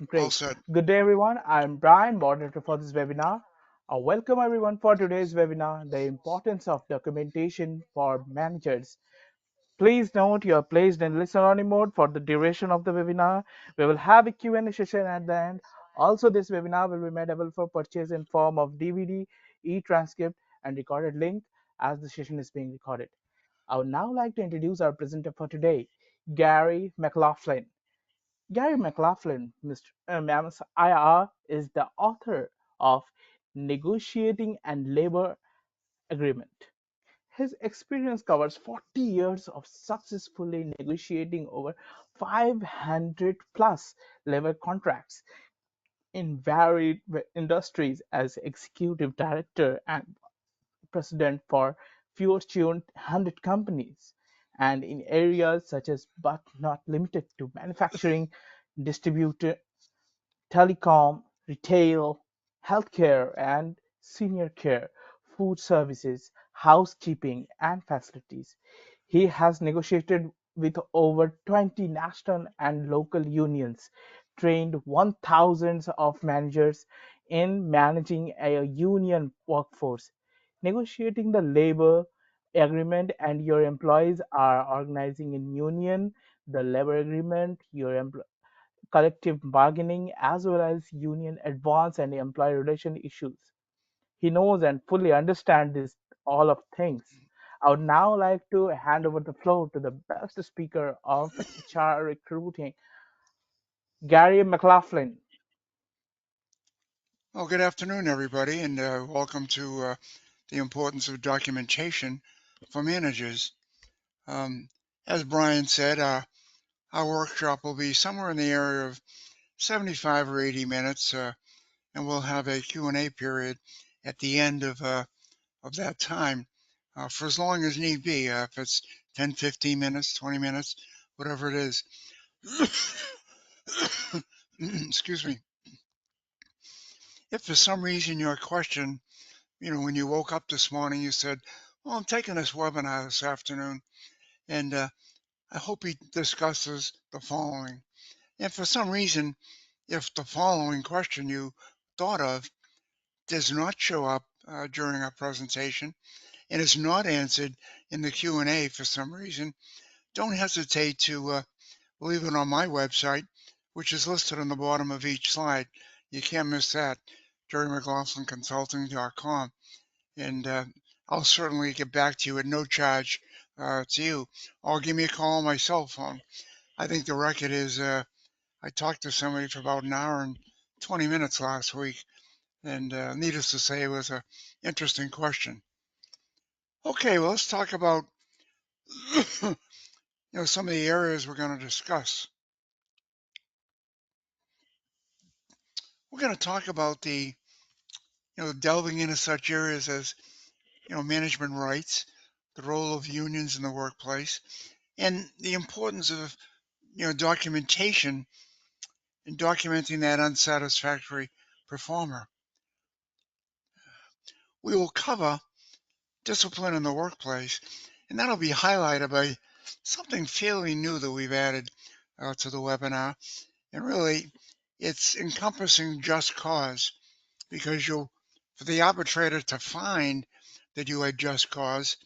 All Great. set. Good day, everyone. I'm Brian, moderator for this webinar. Welcome, everyone, for today's webinar, The Importance of Documentation for Managers. Please note you are placed in listen-only mode for the duration of the webinar. We will have a Q&A session at the end. Also, this webinar will be made available for purchase in form of DVD, e-transcript, and recorded link as the session is being recorded. I would now like to introduce our presenter for today, Gary McLaughlin. Gary McLaughlin, M's IR, is the author of Negotiating and Labor Agreement. His experience covers 40 years of successfully negotiating over 500 plus labor contracts in varied industries as executive director and president for Fortune 100 companies, and in areas such as but not limited to manufacturing, distribution, telecom, retail, healthcare and senior care, food services, housekeeping, and facilities. He has negotiated with over 20 national and local unions, trained 1,000 of managers in managing a union workforce, negotiating the labor agreement, and your employees are organizing in union, the labor agreement, your collective bargaining, as well as union advance and employee relation issues. He knows and fully understands this all of things. I would now like to hand over the floor to the best speaker of HR recruiting, Gary McLaughlin. Well, good afternoon, everybody, and welcome to the importance of documentation for managers. Um, as Brian said, our workshop will be somewhere in the area of 75 or 80 minutes, and we'll have a Q&A period at the end of that time for as long as need be, if it's 10, 15 minutes, 20 minutes, whatever it is. Excuse me. If for some reason your question, when you woke up this morning, you said, well, I'm taking this webinar this afternoon, and I hope he discusses the following. And for some reason, if the following question you thought of does not show up during our presentation and is not answered in the Q&A for some reason, don't hesitate to leave it on my website, which is listed on the bottom of each slide. You can't miss that, jerrymclaughlinconsulting.com. And I'll certainly get back to you at no charge to you, or give me a call on my cell phone. I think the record is I talked to somebody for about an hour and 20 minutes last week, and needless to say, it was an interesting question. Okay, well, let's talk about some of the areas we're going to discuss. We're going to talk about the delving into such areas as management rights, the role of unions in the workplace, and the importance of documentation and documenting that unsatisfactory performer. We will cover discipline in the workplace, and that'll be highlighted by something fairly new that we've added to the webinar. And really, it's encompassing just cause, because for the arbitrator to find that you had just cause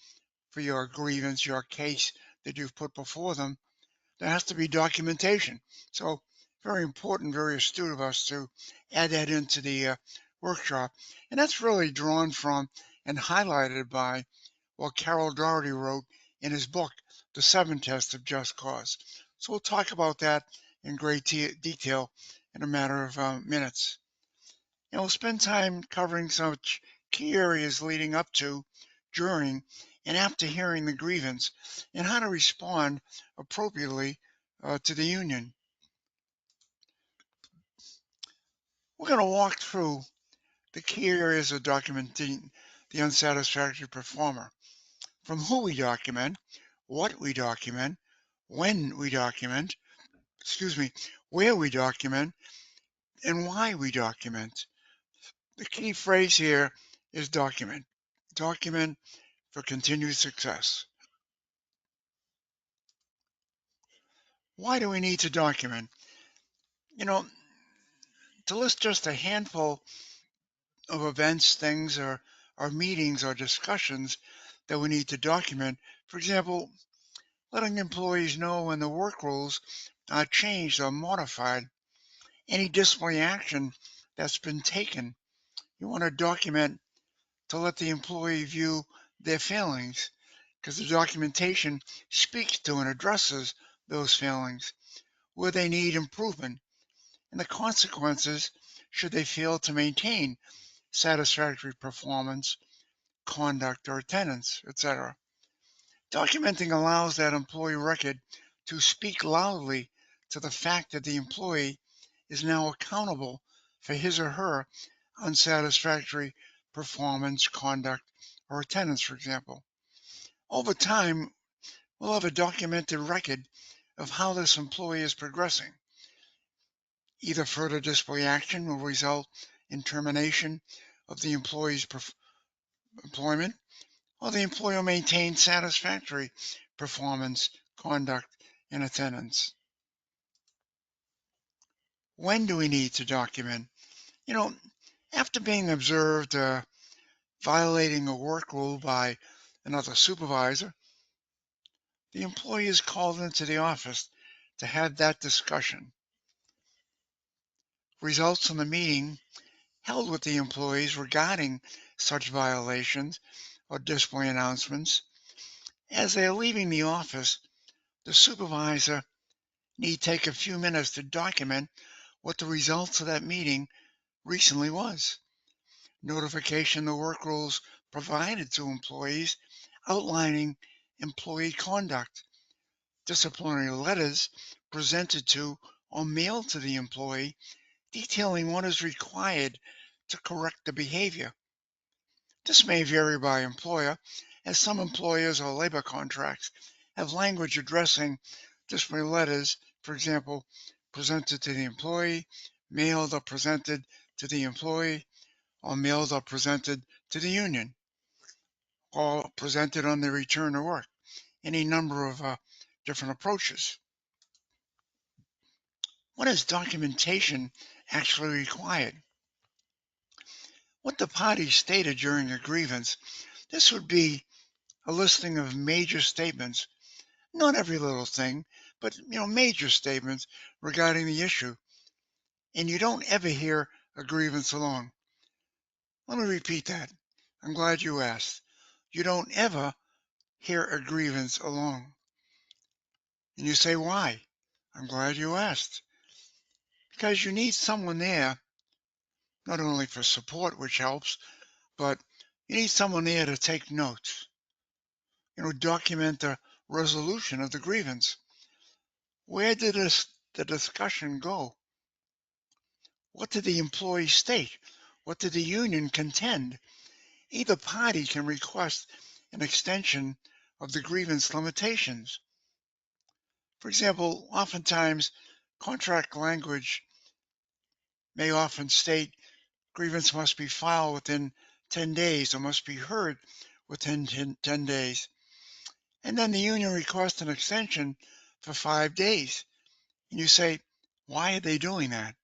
for your grievance, your case that you've put before them, there has to be documentation. So very important, very astute of us to add that into the workshop. And that's really drawn from and highlighted by what Carol Doherty wrote in his book, The Seven Tests of Just Cause. So we'll talk about that in great detail in a matter of minutes. And we'll spend time covering some key areas leading up to, during, and after hearing the grievance, and how to respond appropriately to the union. We're going to walk through the key areas of documenting the unsatisfactory performer, from who we document, what we document, when we document, excuse me, where we document, and why we document. The key phrase here is document. Document for continued success. Why do we need to document? You know, to list just a handful of events, things, or meetings or discussions that we need to document. For example, letting employees know when the work rules are changed or modified, any disciplinary action that's been taken. You want to document to let the employee view their failings because the documentation speaks to and addresses those failings, where they need improvement, and the consequences should they fail to maintain satisfactory performance, conduct, or attendance, etc. Documenting allows that employee record to speak loudly to the fact that the employee is now accountable for his or her unsatisfactory performance, conduct, or attendance, for example. Over time, we'll have a documented record of how this employee is progressing. Either further disciplinary action will result in termination of the employee's employment, or the employer maintains satisfactory performance, conduct, and attendance. When do we need to document? You know, after being observed violating a work rule by another supervisor, the employee is called into the office to have that discussion. Results from the meeting held with the employees regarding such violations or disciplinary announcements. As they are leaving the office, the supervisor need take a few minutes to document what the results of that meeting recently was. Notification the work rules provided to employees outlining employee conduct, disciplinary letters presented to or mailed to the employee detailing what is required to correct the behavior. This may vary by employer, as some employers or labor contracts have language addressing disciplinary letters, for example, presented to the employee, mailed or presented to the employee, or mailed or presented to the union, or presented on the return to work. Any number of different approaches. What is documentation actually required? What the parties stated during a grievance, this would be a listing of major statements, not every little thing, but major statements regarding the issue. And you don't ever hear a grievance alone. Let me repeat that. I'm glad you asked. You don't ever hear a grievance alone. And you say, why? I'm glad you asked. Because you need someone there, not only for support, which helps, but you need someone there to take notes, document the resolution of the grievance. Where did the discussion go? What did the employee state? What did the union contend? Either party can request an extension of the grievance limitations. For example, oftentimes contract language may often state grievance must be filed within 10 days or must be heard within 10 days. And then the union requests an extension for 5 days. And you say, why are they doing that?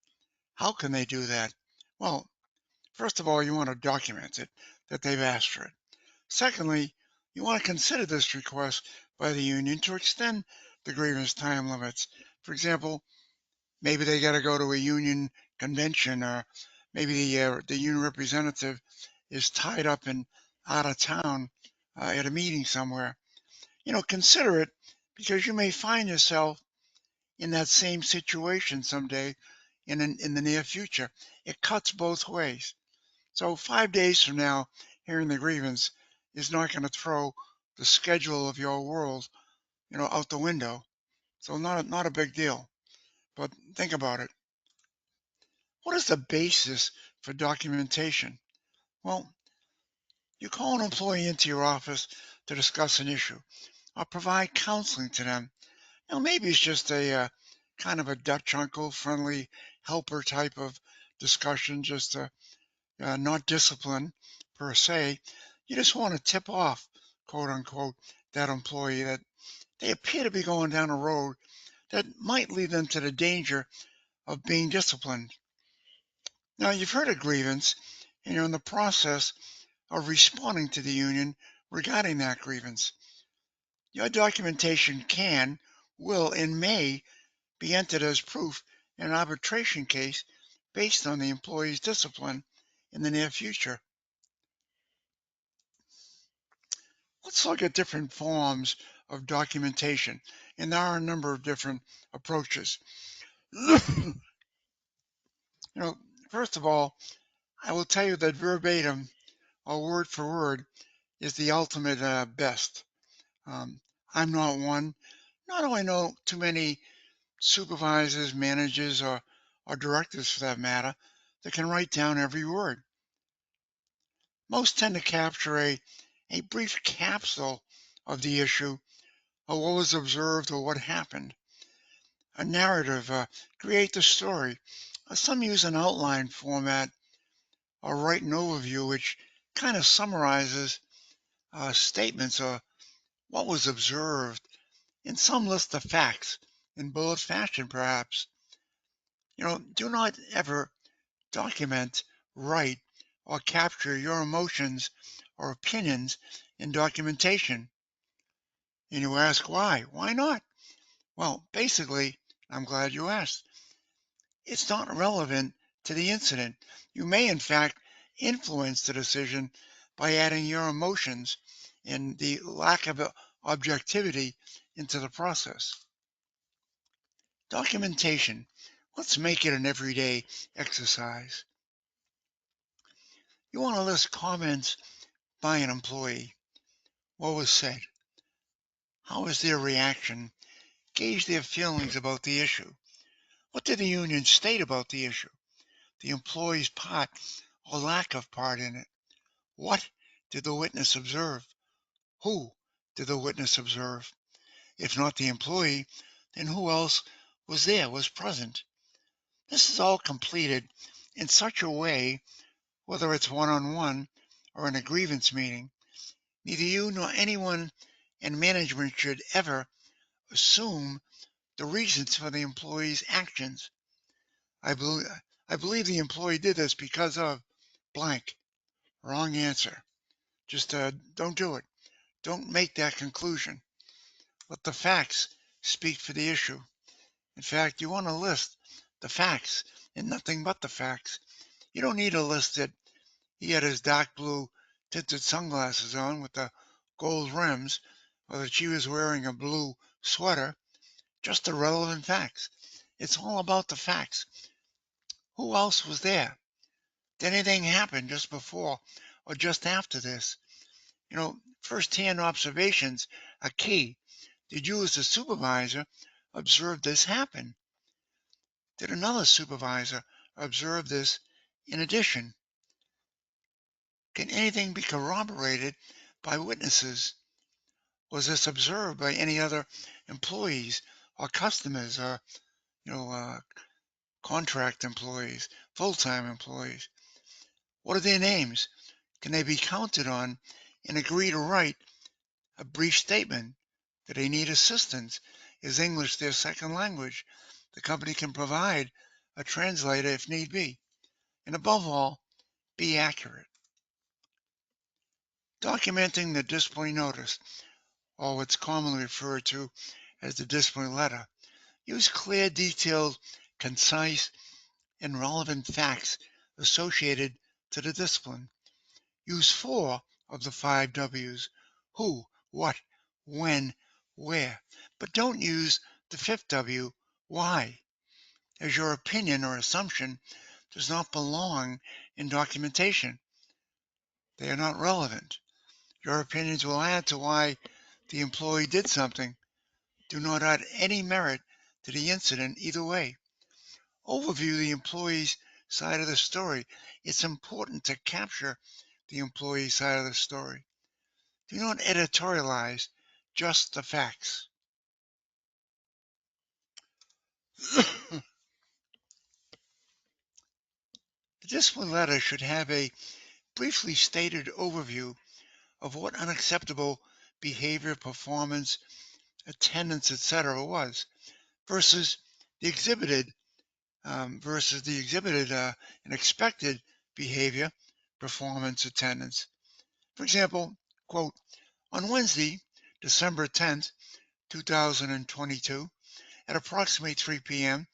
How can they do that? Well, first of all, you want to document it, that they've asked for it. Secondly, you want to consider this request by the union to extend the grievance time limits. For example, maybe they got to go to a union convention, or maybe the union representative is tied up and out of town at a meeting somewhere. Consider it, because you may find yourself in that same situation someday in the near future. It cuts both ways. So 5 days from now, hearing the grievance is not going to throw the schedule of your world, out the window. So not a big deal. But think about it. What is the basis for documentation? Well, you call an employee into your office to discuss an issue or provide counseling to them. Maybe it's just a kind of a Dutch uncle, friendly helper type of discussion, just not discipline per se. You just want to tip off, quote unquote, that employee that they appear to be going down a road that might lead them to the danger of being disciplined. Now, you've heard a grievance, and you're in the process of responding to the union regarding that grievance. Your documentation can, will, and may be entered as proof in an arbitration case based on the employee's discipline in the near future. Let's look at different forms of documentation, and there are a number of different approaches. you know, First of all, I will tell you that verbatim or word for word is the ultimate best. Um, I'm not one, nor do I know too many supervisors, managers, or directors for that matter, that can write down every word. Most tend to capture a brief capsule of the issue or what was observed or what happened. A narrative, create the story. Some use an outline format or write an overview which kind of summarizes statements or what was observed, and some list the facts in bullet fashion, perhaps. Do not ever document, write, or capture your emotions or opinions in documentation. And you ask why? Why not? Well, basically, I'm glad you asked. It's not relevant to the incident. You may, in fact, influence the decision by adding your emotions and the lack of objectivity into the process. Documentation. Let's make it an everyday exercise. You want to list comments by an employee. What was said? How was their reaction? Gauge their feelings about the issue. What did the union state about the issue? The employee's part or lack of part in it. What did the witness observe? Who did the witness observe? If not the employee, then who else was present? This is all completed in such a way, whether it's one-on-one or in a grievance meeting, neither you nor anyone in management should ever assume the reasons for the employee's actions. I believe, I believe the employee did this because of blank. Wrong answer. Just don't do it. Don't make that conclusion. Let the facts speak for the issue. In fact, you want to list the facts and nothing but the facts. You don't need to list that he had his dark blue tinted sunglasses on with the gold rims, or that she was wearing a blue sweater. Just the relevant facts. It's all about the facts. Who else was there? Did anything happen just before or just after this? First-hand observations are key. Did you, as a supervisor, observe this happen? Did another supervisor observe this in addition? Can anything be corroborated by witnesses? Was this observed by any other employees or customers or, you know, uh, contract employees, full-time employees? What are their names? Can they be counted on and agree to write a brief statement? Do they need assistance? Is English their second language? The company can provide a translator if need be. And above all, be accurate. Documenting the discipline notice, or what's commonly referred to as the discipline letter. Use clear, detailed, concise, and relevant facts associated to the discipline. Use 4 of the 5 W's: who, what, when, where, but don't use the 5th W, why, as your opinion or assumption does not belong in documentation. They are not relevant. Your opinions will add to why the employee did something, do not add any merit to the incident either way. Overview the employee's side of the story. It's important to capture the employee's side of the story. Do not editorialize, just the facts. The discipline letter should have a briefly stated overview of what unacceptable behavior, performance, attendance, etc. was, versus the exhibited versus the exhibited and expected behavior, performance, attendance. For example, quote, on Wednesday, December 10th, 2022, at approximately 3 p.m.,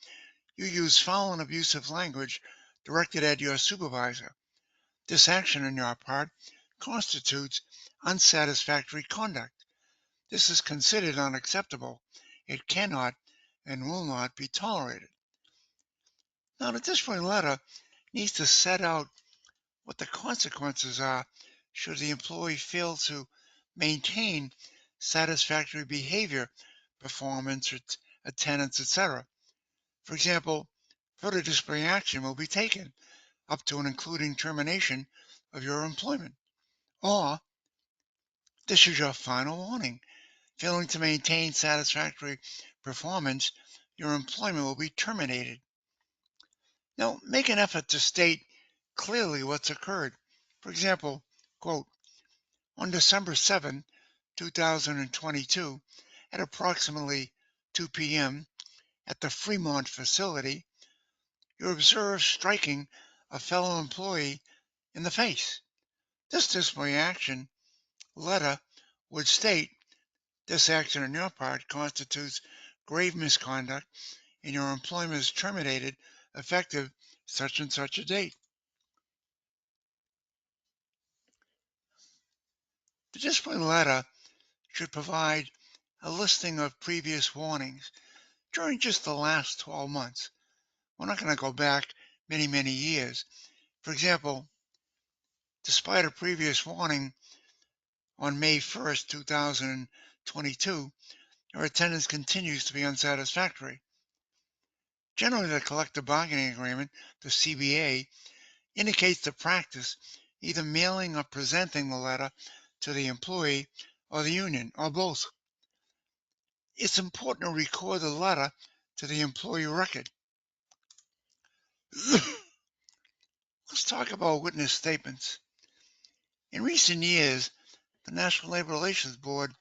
you used foul and abusive language directed at your supervisor. This action on your part constitutes unsatisfactory conduct. This is considered unacceptable. It cannot and will not be tolerated. Now, the discipline letter needs to set out what the consequences are should the employee fail to maintain satisfactory behavior, performance, or attendance, etc. For example, further disciplinary action will be taken up to and including termination of your employment. Or this is your final warning. Failing to maintain satisfactory performance, your employment will be terminated. Now, make an effort to state clearly what's occurred. For example, quote, on December 7th, 2022, at approximately 2 p.m. at the Fremont facility, you observed striking a fellow employee in the face. This disciplinary action letter would state this action on your part constitutes grave misconduct and your employment is terminated effective such and such a date. The discipline letter should provide a listing of previous warnings during just the last 12 months. We're not going to go back many, many years. For example, despite a previous warning on May 1st, 2022, your attendance continues to be unsatisfactory. Generally, the collective bargaining agreement, the CBA, indicates the practice either mailing or presenting the letter to the employee or the union, or both. It's important to record the letter to the employee record. Let's talk about witness statements. In recent years, the National Labor Relations Board,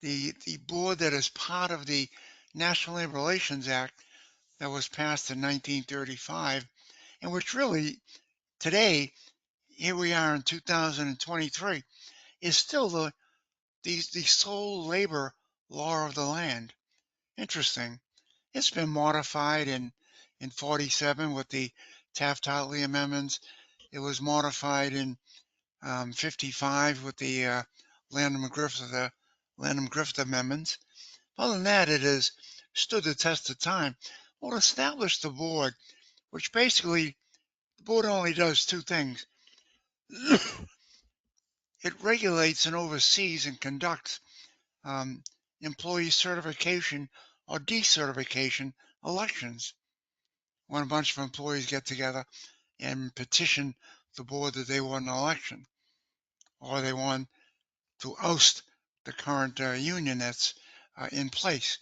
the board that is part of the National Labor Relations Act that was passed in 1935, and which really today, here we are in 2023, is still the sole labor law of the land. Interesting. It's been modified in 47 with the Taft-Hartley amendments. It was modified in 55 with the Landham-Griffith amendments. Other than that, it has stood the test of time. Well, it established the board, which basically the board only does two things. It regulates and oversees and conducts employee certification or decertification elections. When a bunch of employees get together and petition the board that they want an election, or they want to oust the current union that's in place.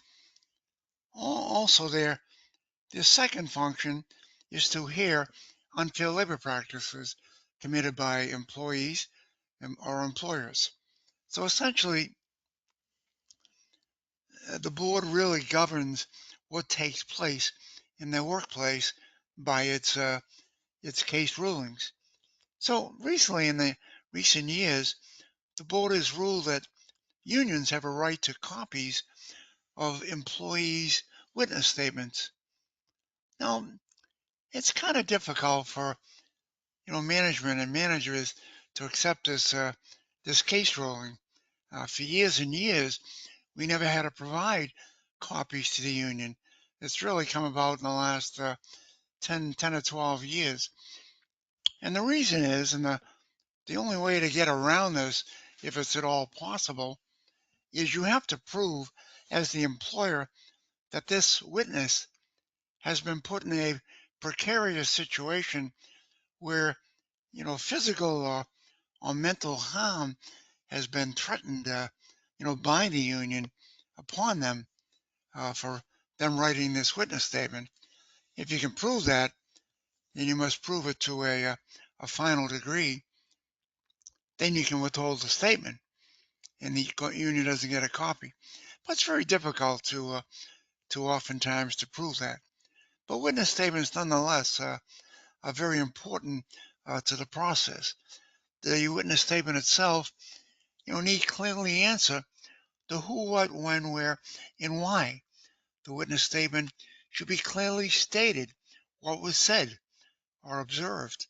Also, their second function is to hear unfair labor practices committed by employees or employers. So essentially, the board really governs what takes place in their workplace by its case rulings. So recently, in the recent years, the board has ruled that unions have a right to copies of employees' witness statements. Now, it's kind of difficult for management and managers to accept this case ruling. For years and years, we never had to provide copies to the union. It's really come about in the last 10 or 12 years. And the reason is, and the only way to get around this, if it's at all possible, is you have to prove as the employer that this witness has been put in a precarious situation where, physical or mental harm has been threatened, by the union upon them for them writing this witness statement. If you can prove that, then you must prove it to a final degree. Then you can withhold the statement, and the union doesn't get a copy. But it's very difficult to too oftentimes to prove that. But witness statements nonetheless are very important to the process. The witness statement itself, need clearly answer the who, what, when, where, and why. The witness statement should be clearly stated what was said or observed.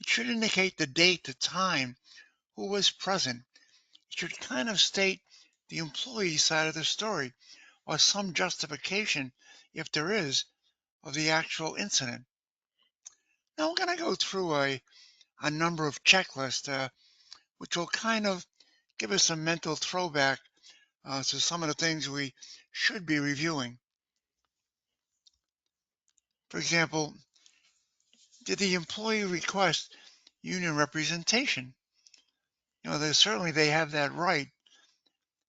It should indicate the date, the time, who was present. It should kind of state the employee side of the story or some justification, if there is, of the actual incident. Now we're going to go through a number of checklists, which will kind of give us a mental throwback to some of the things we should be reviewing. For example, did the employee request union representation? Certainly they have that right.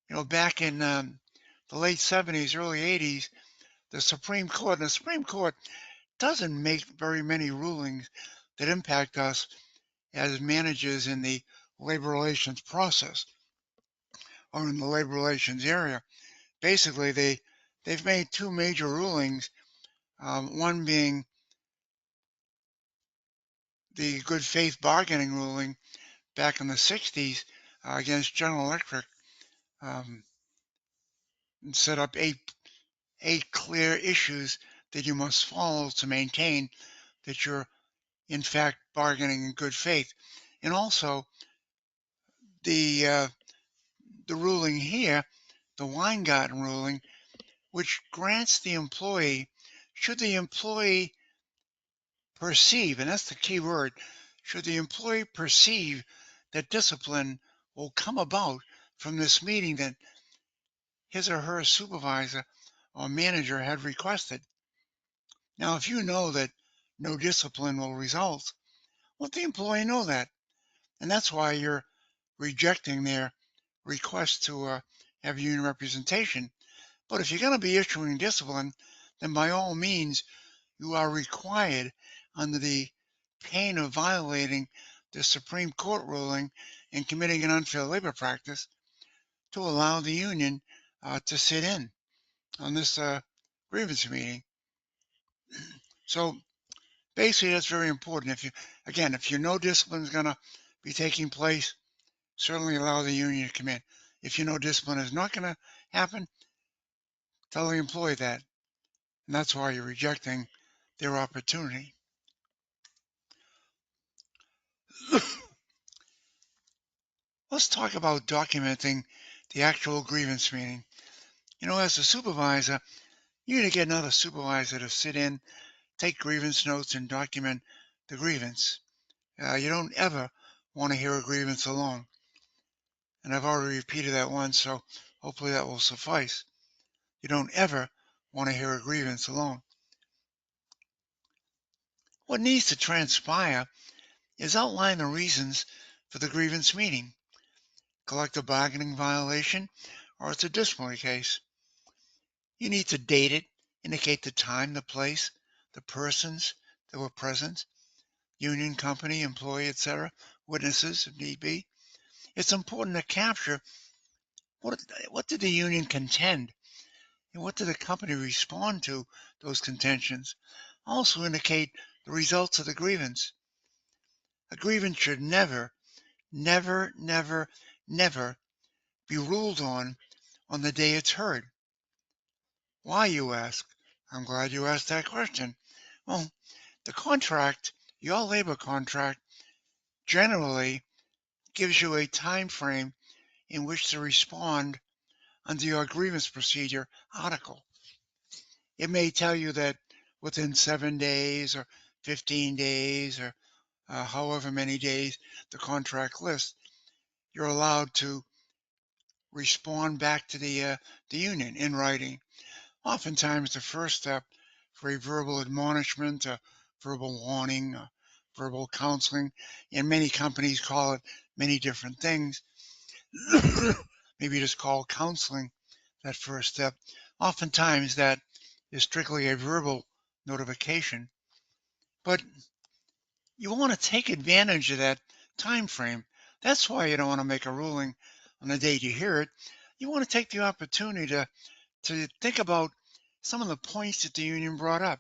Back in the late 70s, early 80s, the Supreme Court doesn't make very many rulings that impact us as managers in the labor relations process or in the labor relations area. Basically, they've made two major rulings, one being the good faith bargaining ruling back in the 60s against General Electric, um, and set up eight clear issues that you must follow to maintain that you're in fact bargaining in good faith. And also the the ruling here, the Weingarten ruling, which grants the employee, should the employee perceive, and that's the key word, should the employee perceive that discipline will come about from this meeting that his or her supervisor or manager had requested. Now, if you know that no discipline will result, let the employee know that. And that's why you're rejecting their request to have union representation. But if you're going to be issuing discipline, then by all means, you are required under the pain of violating the Supreme Court ruling and committing an unfair labor practice to allow the union to sit in on this grievance meeting. So basically, that's very important. If you know discipline is going to be taking place, certainly allow the union to come in. If you know discipline is not going to happen, tell the employee that. And that's why you're rejecting their opportunity. Let's talk about documenting the actual grievance meeting. As a supervisor, you need to get another supervisor to sit in, take grievance notes, and document the grievance. You don't ever want to hear a grievance alone. And I've already repeated that once, so hopefully that will suffice. You don't ever want to hear a grievance alone. What needs to transpire is outline the reasons for the grievance meeting, collective bargaining violation, or it's a disciplinary case. You need to date it, indicate the time, the place, the persons that were present, union, company, employee, etc., witnesses if need be. It's important to capture what did the union contend and what did the company respond to those contentions. Also indicate the results of the grievance. A grievance should never, never, never, never be ruled on the day it's heard. Why, you ask? I'm glad you asked that question. Well, the contract, your labor contract, generally gives you a time frame in which to respond under your grievance procedure article. It may tell you that within 7 days or 15 days or however many days the contract lists, you're allowed to respond back to the union in writing. Oftentimes, the first step for a verbal admonishment, a verbal warning, verbal counseling, and many companies call it many different things. Maybe just call counseling that first step. Oftentimes, that is strictly a verbal notification, but you want to take advantage of that time frame. That's why you don't want to make a ruling on the date you hear it. You want to take the opportunity to think about some of the points that the union brought up.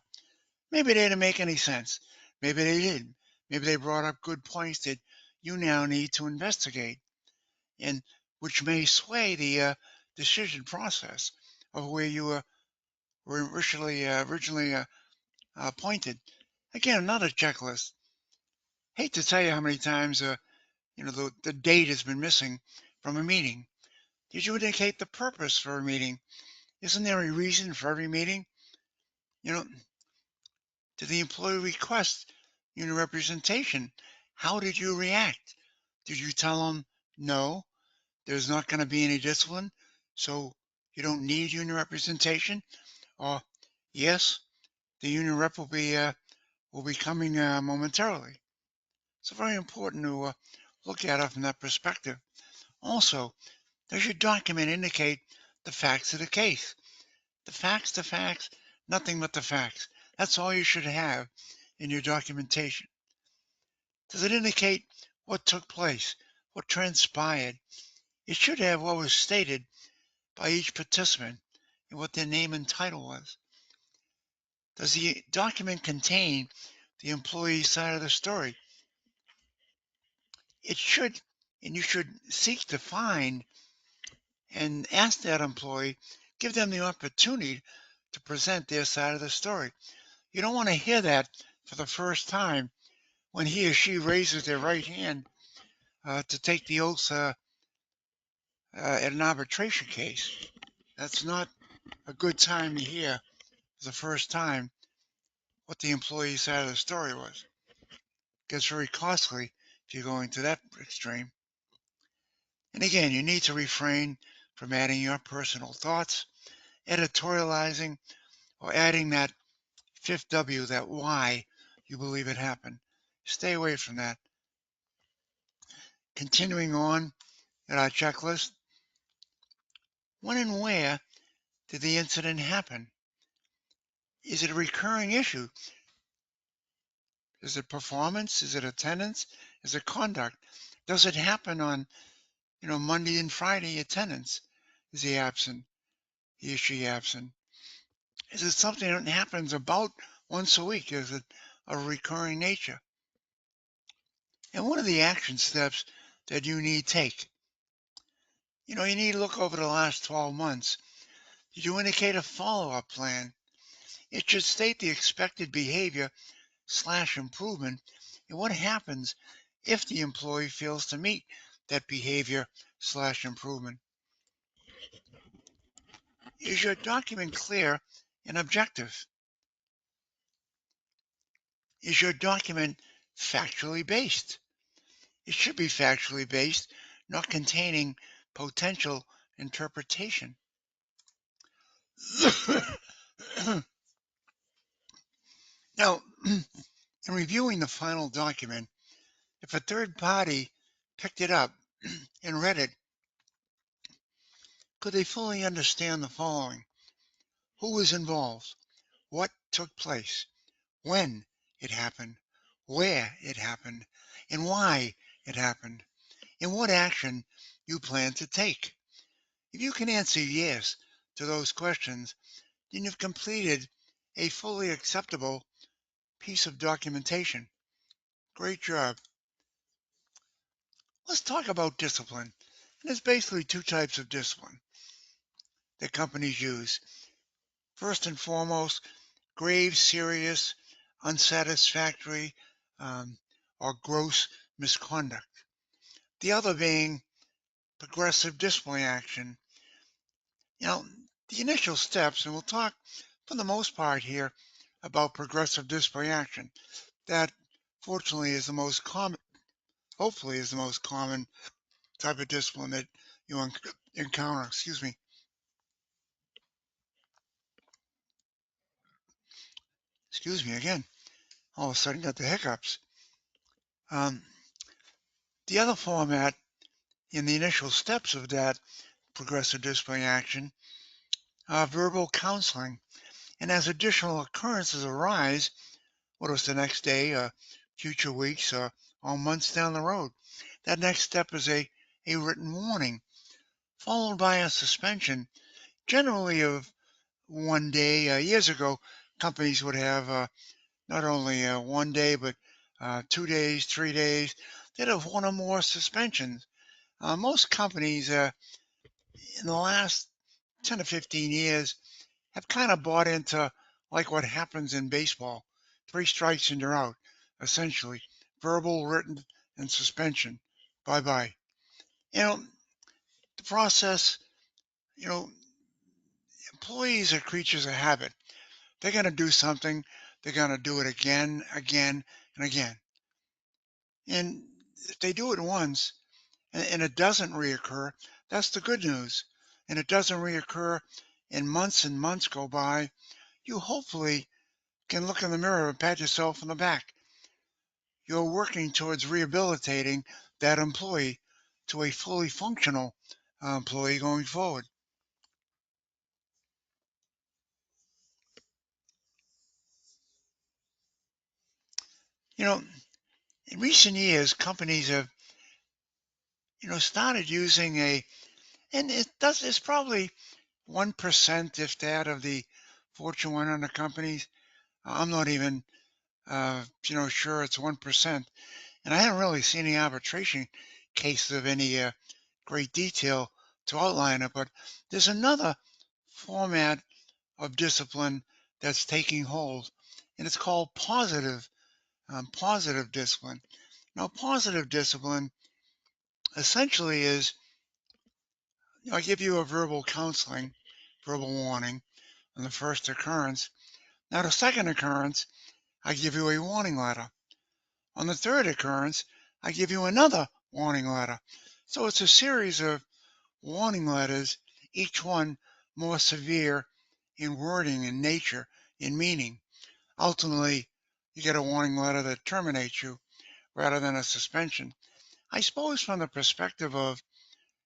Maybe they didn't make any sense. Maybe they did. Maybe they brought up good points that you now need to investigate, and which may sway the decision process of where you were originally appointed. Again, another checklist. Hate to tell you how many times the date has been missing from a meeting. Did you indicate the purpose for a meeting? Isn't there a reason for every meeting? You know, did the employee request union representation? How did you react? Did you tell them no, there's not going to be any discipline, so you don't need union representation? Or yes, the union rep will be coming momentarily. It's very important to look at it from that perspective. Also, does your document indicate the facts of the case? The facts, nothing but the facts. That's all you should have in your documentation. Does it indicate what took place, what transpired? It should have what was stated by each participant and what their name and title was. Does the document contain the employee side of the story? It should, and you should seek to find and ask that employee, give them the opportunity to present their side of the story. You don't want to hear that for the first time when he or she raises their right hand to take the oath at an arbitration case. That's not a good time to hear for the first time what the employee side of the story was. It gets very costly if you're going to that extreme. And again, you need to refrain from adding your personal thoughts, editorializing, or adding that fifth W, that why you believe it happened. Stay away from that. Continuing on at our checklist, when and where did the incident happen? Is it a recurring issue? Is it performance? Is it attendance? Is it conduct? Does it happen on, Monday and Friday attendance? Is he absent? He or she absent? Is it something that happens about once a week? Is it a recurring nature? And what are the action steps that you need to take? You need to look over the last 12 months. Did you indicate a follow-up plan? It should state the expected behavior / improvement and what happens if the employee fails to meet that behavior / improvement. Is your document clear and objective? Is your document factually based? It should be factually based, not containing potential interpretation. Now, in reviewing the final document, if a third party picked it up and read it, could they fully understand the following? Who was involved? What took place? When it happened? Where it happened? And why it happened? And what action you plan to take? If you can answer yes to those questions, then you've completed a fully acceptable piece of documentation. Great job. Let's talk about discipline. And there's basically two types of discipline that companies use. First and foremost, grave, serious, unsatisfactory, um, or gross misconduct. The other being progressive disciplinary action. You know, the initial steps, and we'll talk for the most part here about progressive disciplinary action. That fortunately is the most common, hopefully is the most common type of discipline that you encounter. Excuse me. Excuse me again. All of a sudden got the hiccups. Um, the other format in the initial steps of that progressive disciplinary action are verbal counseling. And as additional occurrences arise, whether it's the next day, future weeks, or months down the road, that next step is a written warning, followed by a suspension, generally of one day. Years ago, companies would have not only 1 day, but 2 days, 3 days. They'd have one or more suspensions. Most companies in the last 10 to 15 years have kind of bought into like what happens in baseball. Three strikes and you're out, essentially. Verbal, written, and suspension. Bye bye. You know, the process, you know, employees are creatures of habit. They're going to do something, they're going to do it again, again, and again. And if they do it once and it doesn't reoccur, that's the good news. And it doesn't reoccur and months go by, you hopefully can look in the mirror and pat yourself on the back. You're working towards rehabilitating that employee to a fully functional employee going forward. You know, in recent years, companies have, started using and it's probably 1%, if that, of the Fortune 100 companies. I'm not even, sure it's 1%. And I haven't really seen any arbitration cases of any great detail to outline it, but there's another format of discipline that's taking hold, and it's called positive discipline. Now, positive discipline essentially is, I give you a verbal warning on the first occurrence. Now, the second occurrence, I give you a warning letter. On the third occurrence, I give you another warning letter. So it's a series of warning letters, each one more severe in wording, in nature, in meaning. Ultimately, you get a warning letter that terminates you rather than a suspension. I suppose from the perspective of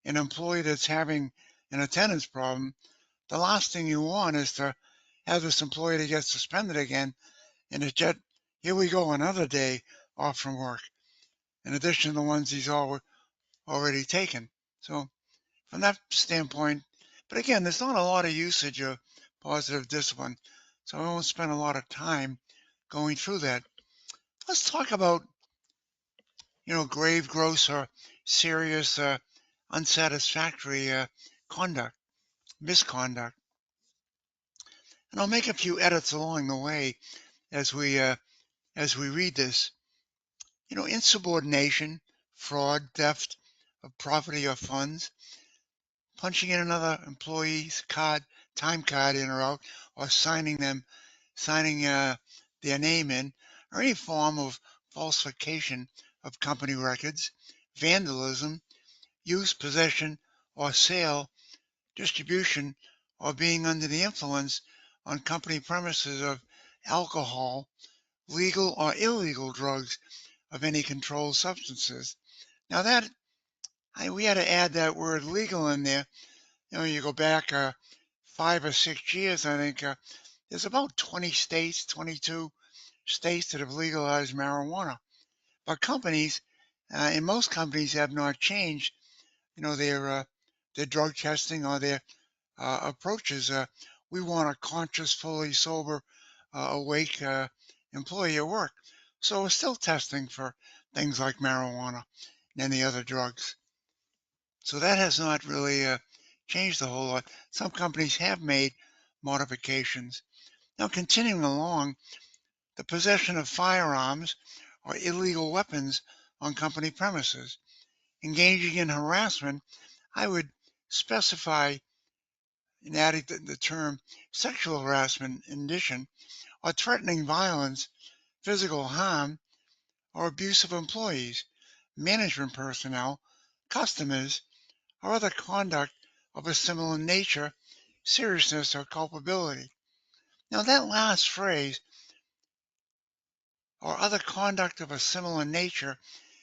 an employee that's having an attendance problem, the last thing you want is to have this employee to get suspended again and it's just, here we go, another day off from work, in addition to the ones he's already taken. So from that standpoint, but again, there's not a lot of usage of positive discipline, so I won't spend a lot of time going through that. Let's talk about, grave, gross, or serious, unsatisfactory conduct, misconduct. And I'll make a few edits along the way as we read this. Insubordination, fraud, theft of property or funds, punching in another employee's time card in or out, or signing their name in, or any form of falsification of company records, vandalism, use, possession, or sale, distribution, or being under the influence on company premises of alcohol, legal or illegal drugs of any controlled substances. Now we had to add that word legal in there. You go back 5 or 6 years, I think there's about 20 states, 22 states that have legalized marijuana. But companies, and most companies have not changed, their drug testing or their approaches. We want a conscious, fully sober, awake employee at work. So we're still testing for things like marijuana and any other drugs. So that has not really changed a whole lot. Some companies have made modifications. Now, continuing along, the possession of firearms or illegal weapons on company premises, engaging in harassment, I would specify in adding the term sexual harassment in addition, or threatening violence, physical harm, or abuse of employees, management personnel, customers, or other conduct of a similar nature, seriousness, or culpability. Now, that last phrase, or other conduct of a similar nature,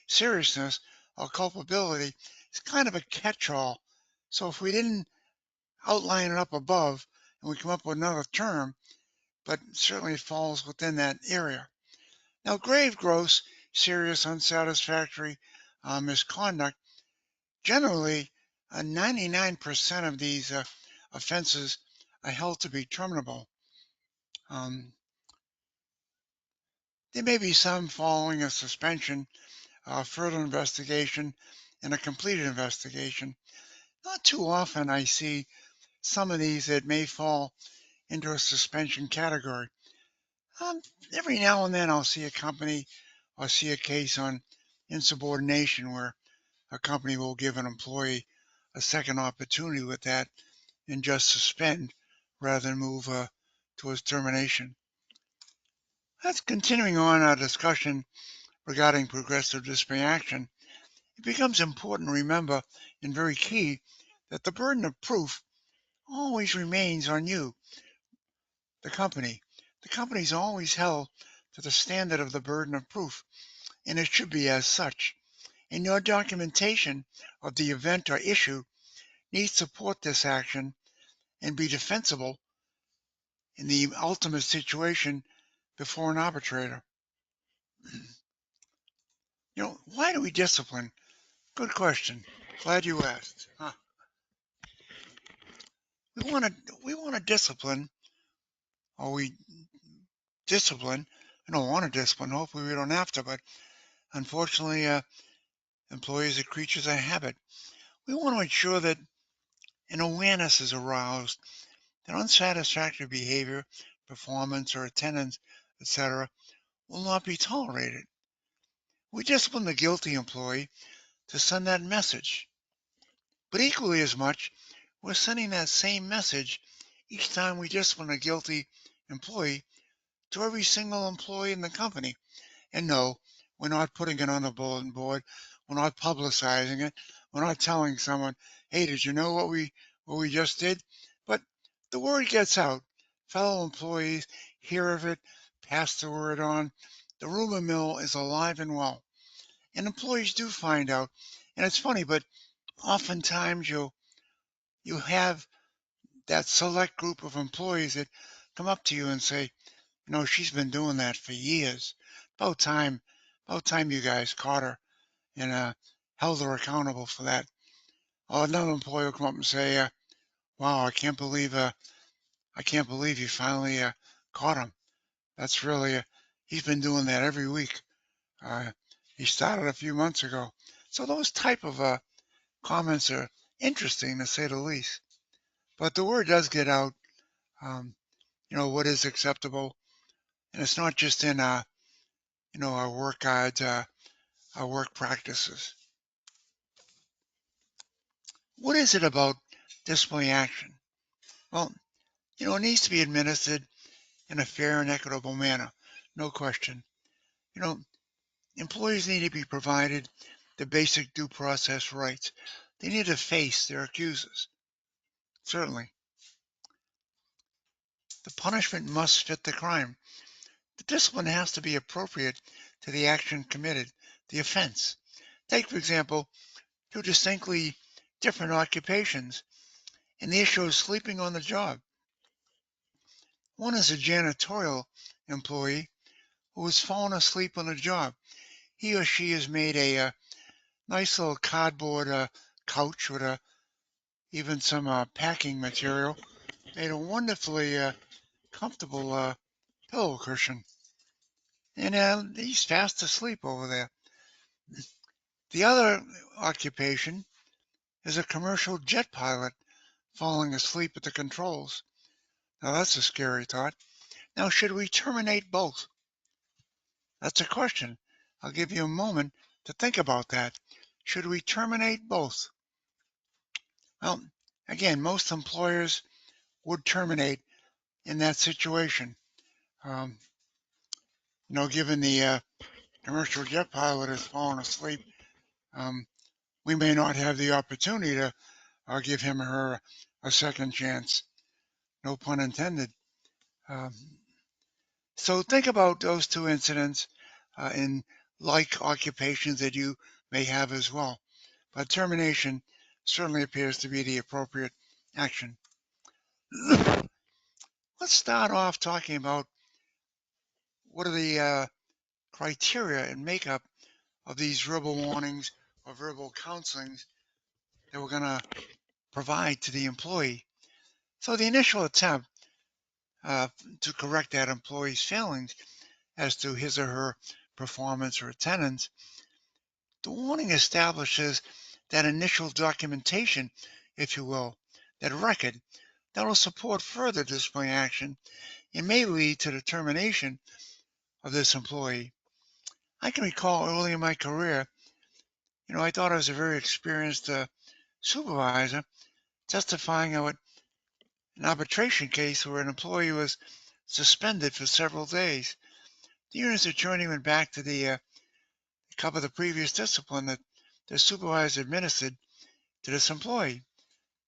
seriousness, or culpability, is kind of a catch all. So if we didn't outline it up above and we come up with another term, but certainly it falls within that area. Now, grave, gross, serious, unsatisfactory misconduct, generally 99% of these offenses are held to be terminable. Um, there may be some following a suspension, further investigation, and a completed investigation. Not too often I see some of these that may fall into a suspension category. Um, every now and then I'll see a company or see a case on insubordination where a company will give an employee a second opportunity with that and just suspend rather than move towards termination. That's continuing on our discussion regarding progressive disciplinary action. It becomes important to remember and very key that the burden of proof always remains on you, the company. The company is always held to the standard of the burden of proof, and it should be as such. And your documentation of the event or issue needs to support this action and be defensible in the ultimate situation before an arbitrator. Why do we discipline? Good question. Glad you asked. We want to discipline, or we discipline. I don't want to discipline. Hopefully, we don't have to. But unfortunately, employees are creatures of habit. We want to ensure that an awareness is aroused that unsatisfactory behavior, performance, or attendance, etc., will not be tolerated. We discipline the guilty employee to send that message. But equally as much, we're sending that same message each time we discipline a guilty employee to every single employee in the company. And no, we're not putting it on the bulletin board. We're not publicizing it. We're not telling someone, hey, did you know what we just did? But the word gets out. Fellow employees hear of it, pass the word on. The rumor mill is alive and well. And employees do find out. And it's funny, but oftentimes you have that select group of employees that come up to you and say, she's been doing that for years. About time, about time you guys caught her and held her accountable for that. Or another employee will come up and say, "Wow, I can't believe you finally caught him. That's really, he's been doing that every week. Uh, he started a few months ago." So those type of comments are interesting to say the least. But the word does get out. Um, what is acceptable, and it's not just in our work guides, our work practices. What is it about disciplinary action? Well, it needs to be administered in a fair and equitable manner, no question. You know, employees need to be provided the basic due process rights. They need to face their accusers. Certainly, the punishment must fit the crime. The discipline has to be appropriate to the action committed, the offense. Take, for example, two distinctly different occupations, and the issue of sleeping on the job. One is a janitorial employee who has fallen asleep on the job. He or she has made a nice little cardboard couch with even some packing material, made a wonderfully comfortable pillow cushion. And he's fast asleep over there. The other occupation is a commercial jet pilot falling asleep at the controls. Now that's a scary thought. Now, should we terminate both? That's a question. I'll give you a moment to think about that. Should we terminate both? Well, again, most employers would terminate in that situation. Um, given the commercial jet pilot has fallen asleep, um, we may not have the opportunity to give him or her a second chance. No pun intended. Um, so think about those two incidents in like occupations that you may have as well. But termination certainly appears to be the appropriate action. Let's start off talking about what are the criteria and makeup of these verbal warnings or verbal counselings that we're going to provide to the employee. So the initial attempt uh, to correct that employee's failings as to his or her performance or attendance, the warning establishes that initial documentation, if you will, that record that will support further disciplinary action and may lead to the termination of this employee. I can recall early in my career, I thought I was a very experienced supervisor testifying at an arbitration case where an employee was suspended for several days. The unit's attorney went back to cover the previous discipline that the supervisor administered to this employee.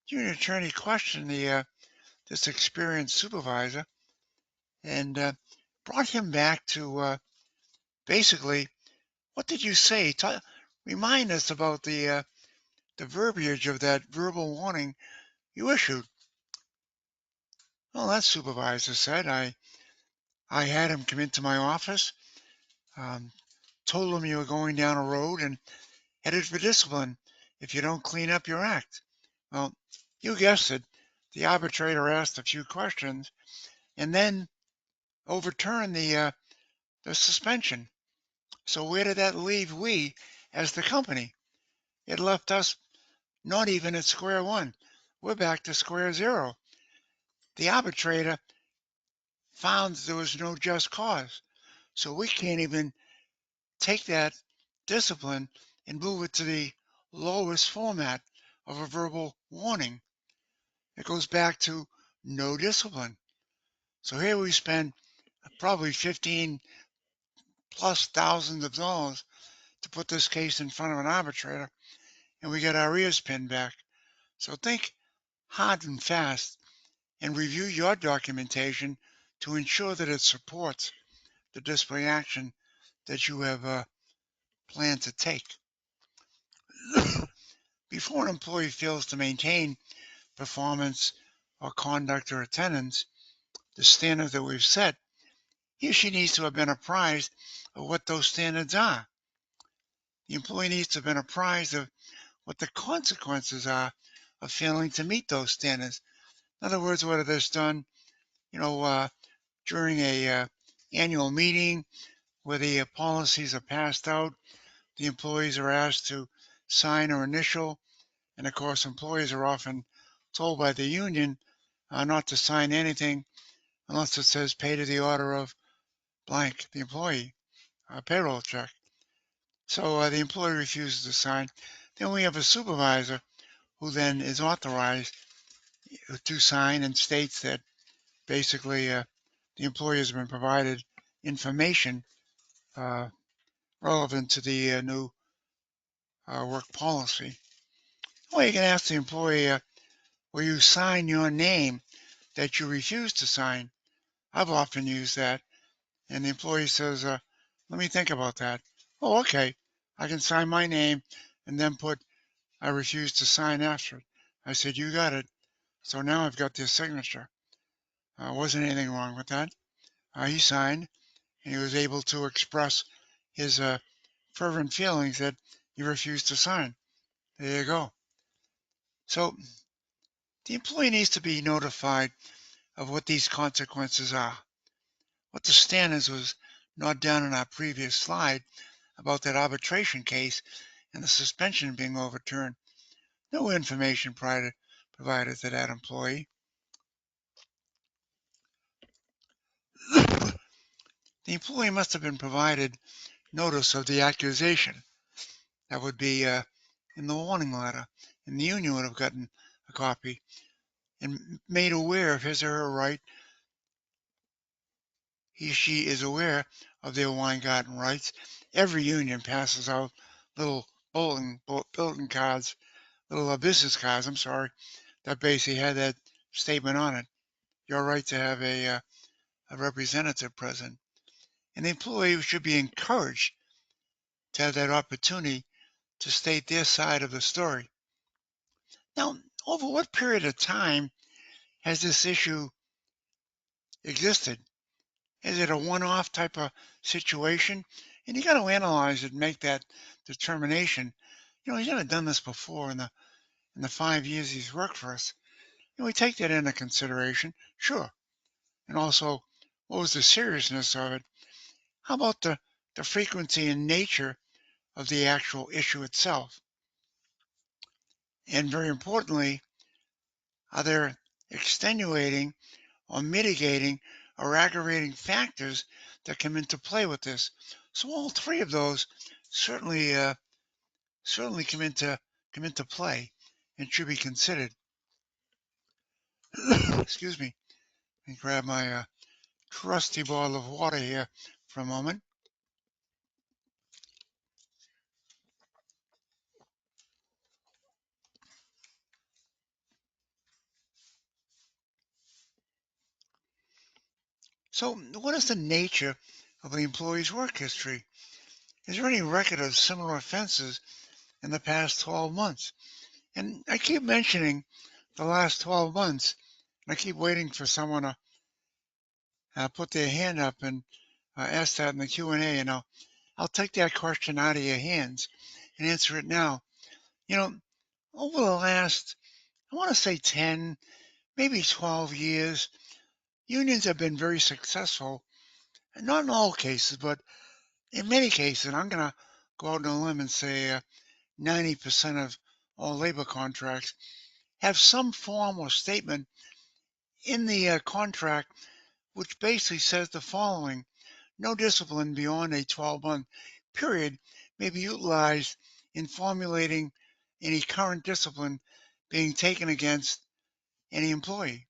The unit attorney questioned this experienced supervisor and brought him back to basically, what did you say? Remind us about the verbiage of that verbal warning you issued. Well, that supervisor said, I had him come into my office, um, told him you were going down a road and headed for discipline if you don't clean up your act. Well, you guessed it. The arbitrator asked a few questions and then overturned the suspension. So where did that leave we as the company? It left us not even at square one. We're back to square zero. The arbitrator found there was no just cause. So we can't even take that discipline and move it to the lowest format of a verbal warning. It goes back to no discipline. So here we spend probably 15 plus thousands of dollars to put this case in front of an arbitrator, and we get our ears pinned back. So think hard and fast and review your documentation to ensure that it supports the disciplinary action that you have planned to take. Before an employee fails to maintain performance or conduct or attendance, the standards that we've set, he or she needs to have been apprised of what those standards are. The employee needs to have been apprised of what the consequences are of failing to meet those standards. In other words, whether that's done, you know, uh, during a annual meeting where the policies are passed out, the employees are asked to sign or initial, and of course, employees are often told by the union not to sign anything unless it says pay to the order of blank, the employee, payroll check. So the employee refuses to sign. Then we have a supervisor who then is authorized to sign and states that basically the employee has been provided information uh, relevant to the new work policy. Well, you can ask the employee, will you sign your name that you refuse to sign? I've often used that. And the employee says, let me think about that. Oh, okay. I can sign my name and then put I refuse to sign after it. I said, you got it. So now I've got this signature. Wasn't anything wrong with that. He signed and he was able to express his fervent feelings that he refused to sign. There you go. So the employee needs to be notified of what these consequences are. What the standards was not done in our previous slide about that arbitration case and the suspension being overturned. No information provided to that employee. The employee must have been provided notice of the accusation. That would be in the warning letter, and the union would have gotten a copy and made aware of his or her right. She is aware of their wine garden rights. Every union passes out little bulletin cards, little business cards, I'm sorry, that basically had that statement on it. Your right to have a representative present. And the employee should be encouraged to have that opportunity to state their side of the story. Now, over what period of time has this issue existed? Is it a one-off type of situation? And you got to analyze it and make that determination. He's never done this before in the 5 years he's worked for us. And we take that into consideration, sure. And also, what was the seriousness of it? How about the frequency and nature of the actual issue itself? And very importantly, are there extenuating or mitigating or aggravating factors that come into play with this? So all three of those certainly certainly come into play and should be considered. Excuse me. Let me grab my trusty bottle of water here for a moment. So, what is the nature of the employee's work history? Is there any record of similar offenses in the past 12 months? And I keep mentioning the last 12 months, and I keep waiting for someone to put their hand up and ask that in the Q&A, and I'll take that question out of your hands and answer it now. You know, over the last, I want to say 10, maybe 12 years, unions have been very successful, and not in all cases, but in many cases. And I'm going to go out on a limb and say 90% of all labor contracts have some form or statement in the contract which basically says the following: no discipline beyond a 12-month period may be utilized in formulating any current discipline being taken against any employee.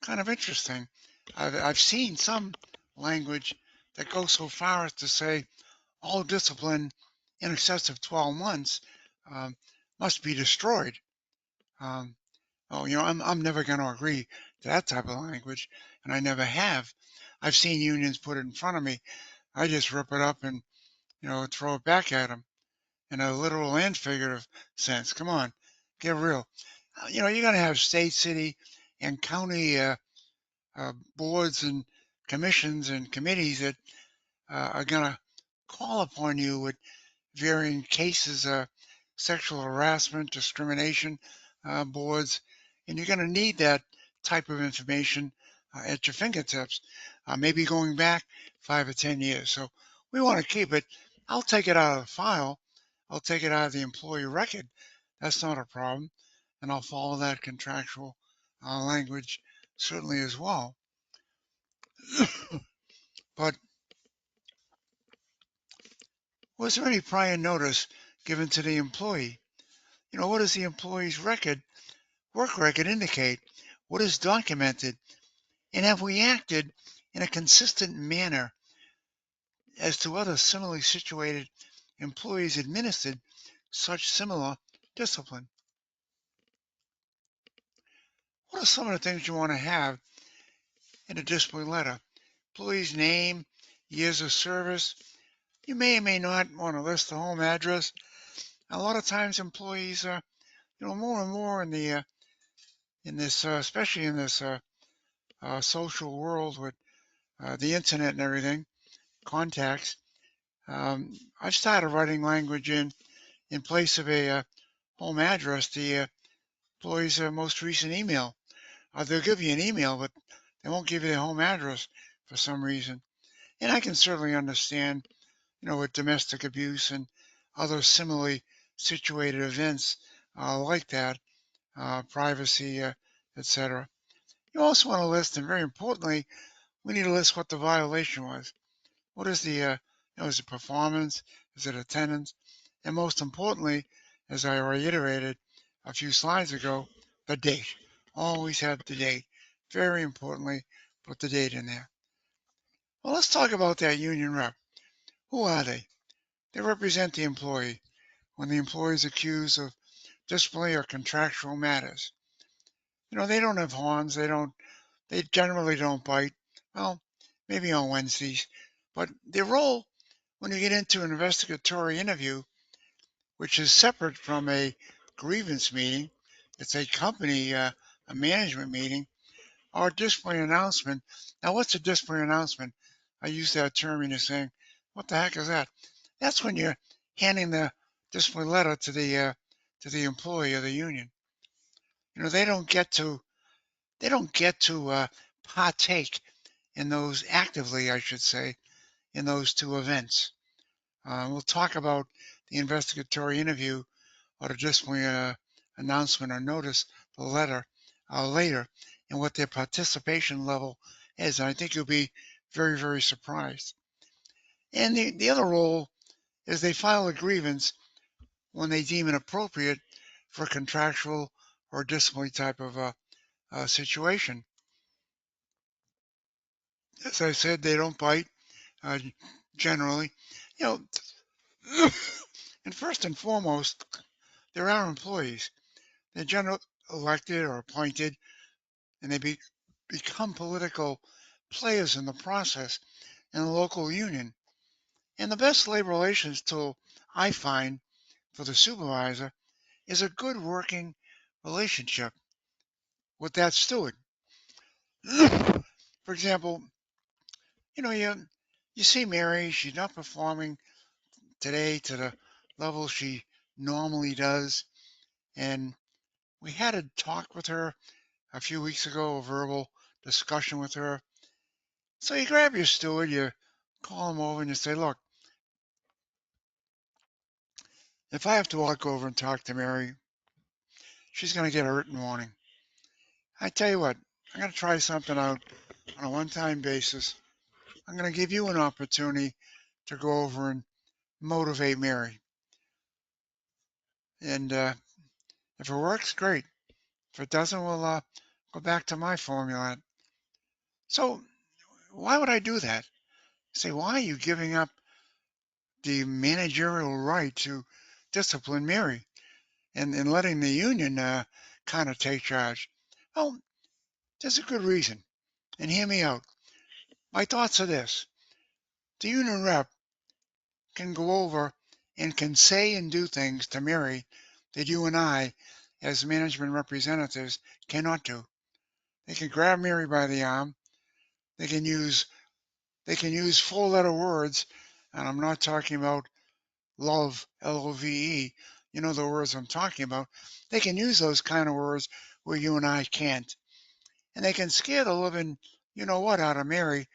Kind of interesting. I've seen some language that goes so far as to say all discipline in excess of 12 months um, must be destroyed. Um, I'm never going to agree to that type of language, and I never have. I've seen unions put it in front of me. I just rip it up and throw it back at them in a literal and figurative sense. Come on, get real. You're going to have state, city, and county boards and commissions and committees that are going to call upon you with varying cases of sexual harassment, discrimination boards, and you're going to need that type of information at your fingertips, maybe going back 5 or 10 years. So we want to keep it. I'll take it out of the file. I'll take it out of the employee record. That's not a problem. And I'll follow that contractual language certainly as well. But was there any prior notice given to the employee? What does the employee's work record indicate? What is documented? And have we acted in a consistent manner as to other similarly situated employees administered such similar discipline? What are some of the things you want to have in a discipline letter? Employee's name, years of service. You may or may not want to list the home address. A lot of times employees are, more and more in this, especially in this social world with the internet and everything, contacts. I've started writing language in place of a home address, the employee's most recent email. They'll give you an email, but they won't give you their home address for some reason. And I can certainly understand, with domestic abuse and other similarly situated events like that, privacy, etc. You also want to list, and very importantly, we need to list what the violation was. What is is it performance? Is it attendance? And most importantly, as I reiterated a few slides ago, the date. Always have the date. Very importantly, put the date in there. Well, let's talk about that union rep. Who are they? They represent the employee when the employee is accused of disciplinary or contractual matters. They don't have horns. They generally don't bite. Well, maybe on Wednesdays. But their role when you get into an investigatory interview, which is separate from a grievance meeting, it's a company, a management meeting, or a disciplinary announcement. Now, what's a disciplinary announcement? I use that term and you're saying, what the heck is that? That's when you're handing the disciplinary letter to the employee of the union. They don't get to partake in those actively, I should say, in those two events. We'll talk about the investigatory interview or the disciplinary announcement or notice, the letter, later, and what their participation level is. And I think you'll be very, very surprised. And the other role is they file a grievance when they deem it appropriate for a contractual or disciplinary type of situation. As I said, they don't bite uh, generally. You know, and first and foremost, they're our employees. They're generally elected or appointed, and become political players in the process in the local union. And the best labor relations tool I find for the supervisor is a good working relationship with that steward. For example, you know, you see Mary, she's not performing today to the level she normally does. And we had a talk with her a few weeks ago, a verbal discussion with her. So you grab your steward, you call him over and you say, look, if I have to walk over and talk to Mary, she's going to get a written warning. I tell you what, I'm going to try something out on a one time basis. I'm going to give you an opportunity to go over and motivate Mary. And if it works, great. If it doesn't, we'll go back to my formula. So why would I do that? Say, why are you giving up the managerial right to discipline Mary and letting the union kind of take charge? Well, there's a good reason. And hear me out. My thoughts are this: the union rep can go over and can say and do things to Mary that you and I, as management representatives, cannot do. They can grab Mary by the arm. They can use they can use four letter words, and I'm not talking about love, Love. You know the words I'm talking about. They can use those kind of words where you and I can't. And they can scare the living, you know what, out of Mary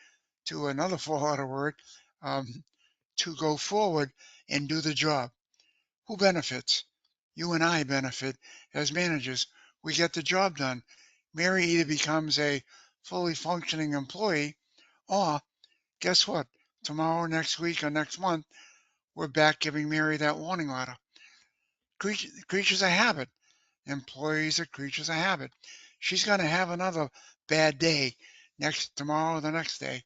to another four letter word, um, to go forward and do the job. Who benefits? You and I benefit as managers. We get the job done. Mary either becomes a fully functioning employee, or guess what? Tomorrow, next week, or next month, we're back giving Mary that warning letter. Creatures of habit. Employees are creatures of habit. She's going to have another bad day tomorrow, or the next day,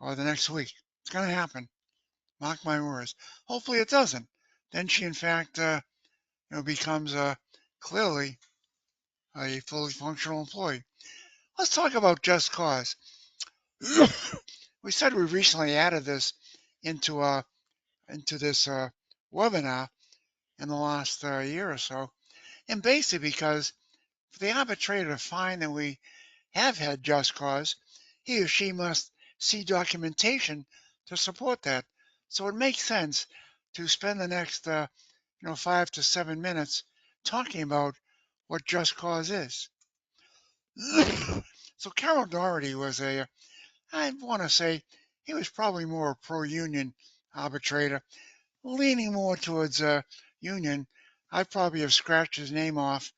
or the next week. It's going to happen. Mark my words. Hopefully it doesn't. Then she, in fact, becomes clearly a fully functional employee. Let's talk about just cause. We said we recently added this into this webinar in the last year or so, and basically because for the arbitrator to find that we have had just cause, he or she must see documentation to support that. So it makes sense to spend the next 5 to 7 minutes talking about what just cause is. So Carol Doherty was I want to say, he was probably more a pro-union arbitrator, leaning more towards union. I probably have scratched his name off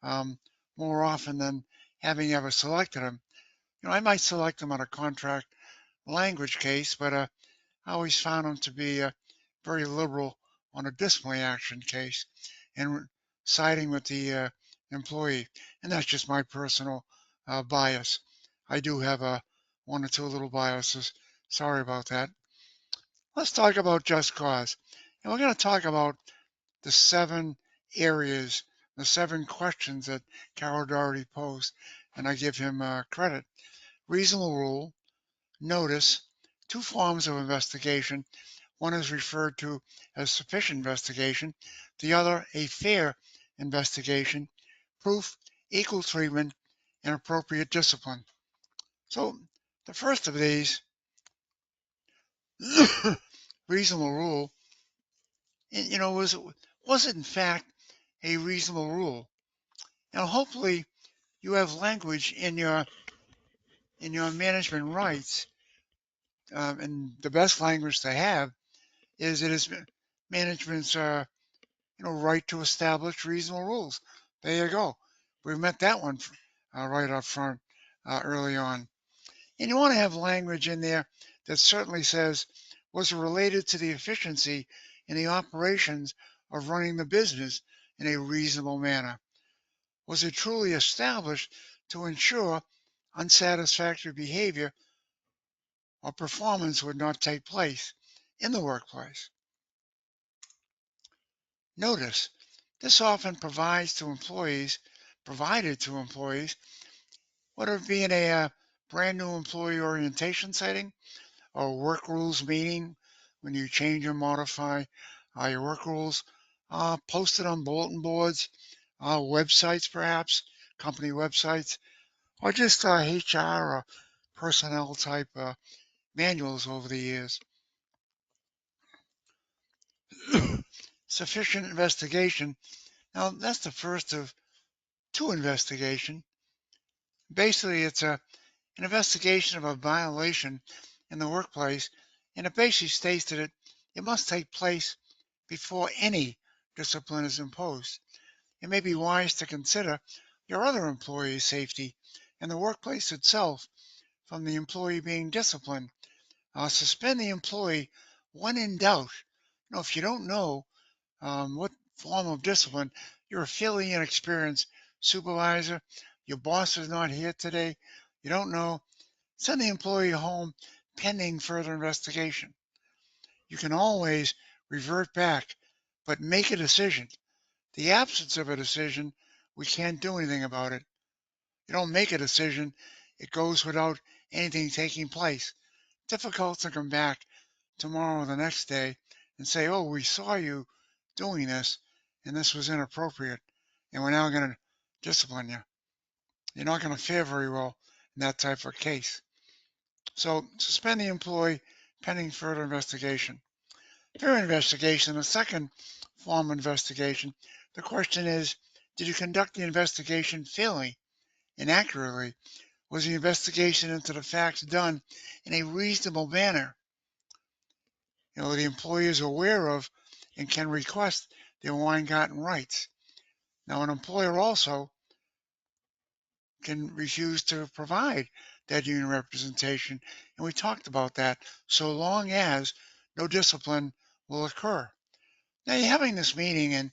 um, more often than having ever selected him. I might select him on a contract language case, but I always found him to be very liberal on a disciplinary action case and siding with the employee. And that's just my personal bias. I do have one or two little biases. Sorry about that. Let's talk about just cause. And we're going to talk about the seven areas, the seven questions that Carol Doherty posed, and I give him credit. Reasonable rule, notice, two forms of investigation. One is referred to as sufficient investigation, the other a fair investigation, proof, equal treatment, and appropriate discipline. So the first of these, reasonable rule, was it in fact a reasonable rule? Now, hopefully, you have language in your management rights, and the best language to have is it is management's right to establish reasonable rules. There you go. We've met that one right up front early on. And you want to have language in there that certainly says was related to the efficiency and the operations of running the business in a reasonable manner. Was it truly established to ensure unsatisfactory behavior or performance would not take place in the workplace? Notice, this often provided to employees, whether it be in a brand new employee orientation setting or work rules meeting when you change or modify your work rules, posted on bulletin boards, websites perhaps, company websites, or just HR or personnel type manuals over the years. Sufficient investigation. Now, that's the first of two investigation. Basically, it's an investigation of a violation in the workplace, and it basically states that it must take place before any discipline is imposed. It may be wise to consider your other employees' safety and the workplace itself from the employee being disciplined. Suspend the employee when in doubt. If you don't know what form of discipline, you're a fairly inexperienced supervisor, your boss is not here today, you don't know, send the employee home pending further investigation. You can always revert back, but make a decision. The absence of a decision, we can't do anything about it. You don't make a decision, it goes without anything taking place. Difficult to come back tomorrow or the next day and say, oh, we saw you doing this and this was inappropriate and we're now going to discipline you. You're not going to fare very well in that type of case. So suspend the employee pending further investigation. Third investigation, the second form of investigation, the question is, did you conduct the investigation fairly and accurately? Was the investigation into the facts done in a reasonable manner? The employee is aware of and can request their Weingarten rights. Now, an employer also can refuse to provide that union representation, and we talked about that, so long as no discipline will occur. Now, you're having this meeting and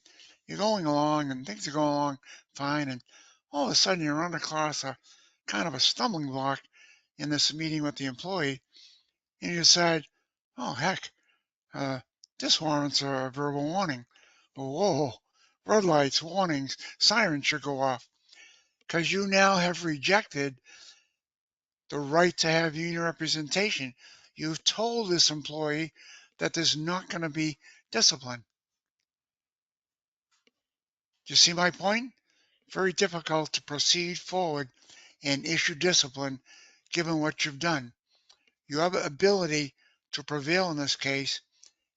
you're going along and things are going along fine, and all of a sudden you run across a kind of a stumbling block in this meeting with the employee, and you decide, oh, heck, uh, this warrants a verbal warning. Whoa, red lights, warnings, sirens should go off because you now have rejected the right to have union representation. You've told this employee that there's not going to be discipline. Do you see my point? Very difficult to proceed forward and issue discipline given what you've done. Your ability to prevail in this case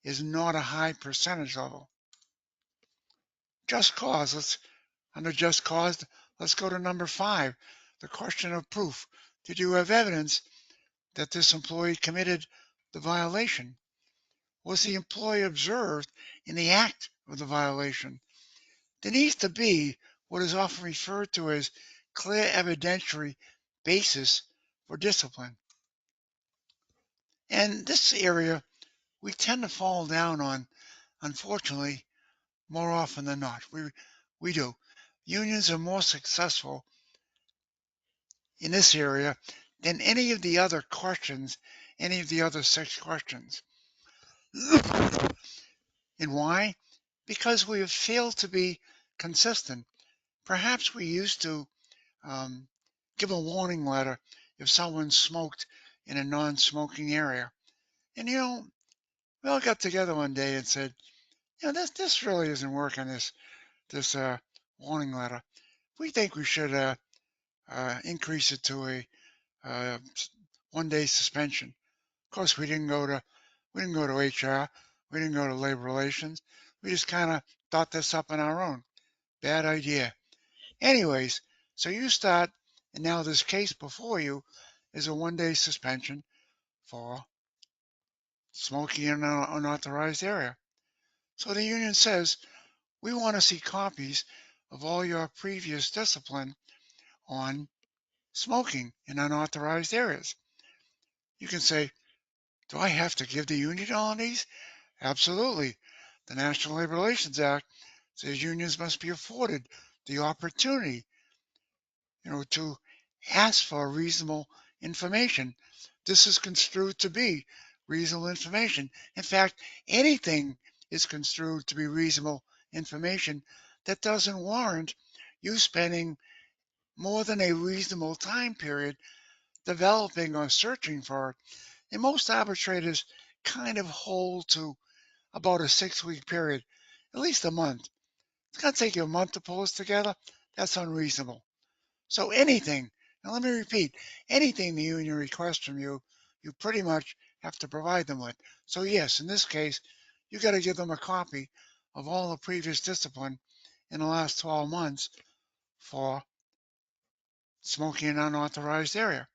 is not a high percentage level. Just cause. Under just cause, let's go to number 5, the question of proof. Did you have evidence that this employee committed the violation? Was the employee observed in the act of the violation? There needs to be what is often referred to as clear evidentiary basis for discipline. And this area we tend to fall down on, unfortunately, more often than not. We do. Unions are more successful in this area than any of the other questions, any of the other 6 questions. And why? Because we have failed to be consistent. Perhaps we used to um, give a warning letter if someone smoked in a non-smoking area. And we all got together one day and said, this really isn't working. This warning letter. We think we should increase it to a 1-day suspension. Of course, we didn't go to HR, we didn't go to labor relations. We just kind of thought this up on our own. Bad idea. Anyways, so you start, and now this case before you is a 1 day suspension for smoking in an unauthorized area. So the union says, we want to see copies of all your previous discipline on smoking in unauthorized areas. You can say, do I have to give the union all of these? Absolutely. The National Labor Relations Act says unions must be afforded the opportunity, to ask for reasonable information. This is construed to be reasonable information. In fact, anything is construed to be reasonable information that doesn't warrant you spending more than a reasonable time period developing or searching for it. And most arbitrators kind of hold to about a 6 week period, at least a month. It's going to take you a month to pull this together. That's unreasonable. So anything, now let me repeat, anything the union requests from you, you pretty much have to provide them with. So yes, in this case, you got to give them a copy of all the previous discipline in the last 12 months for smoking in an unauthorized area.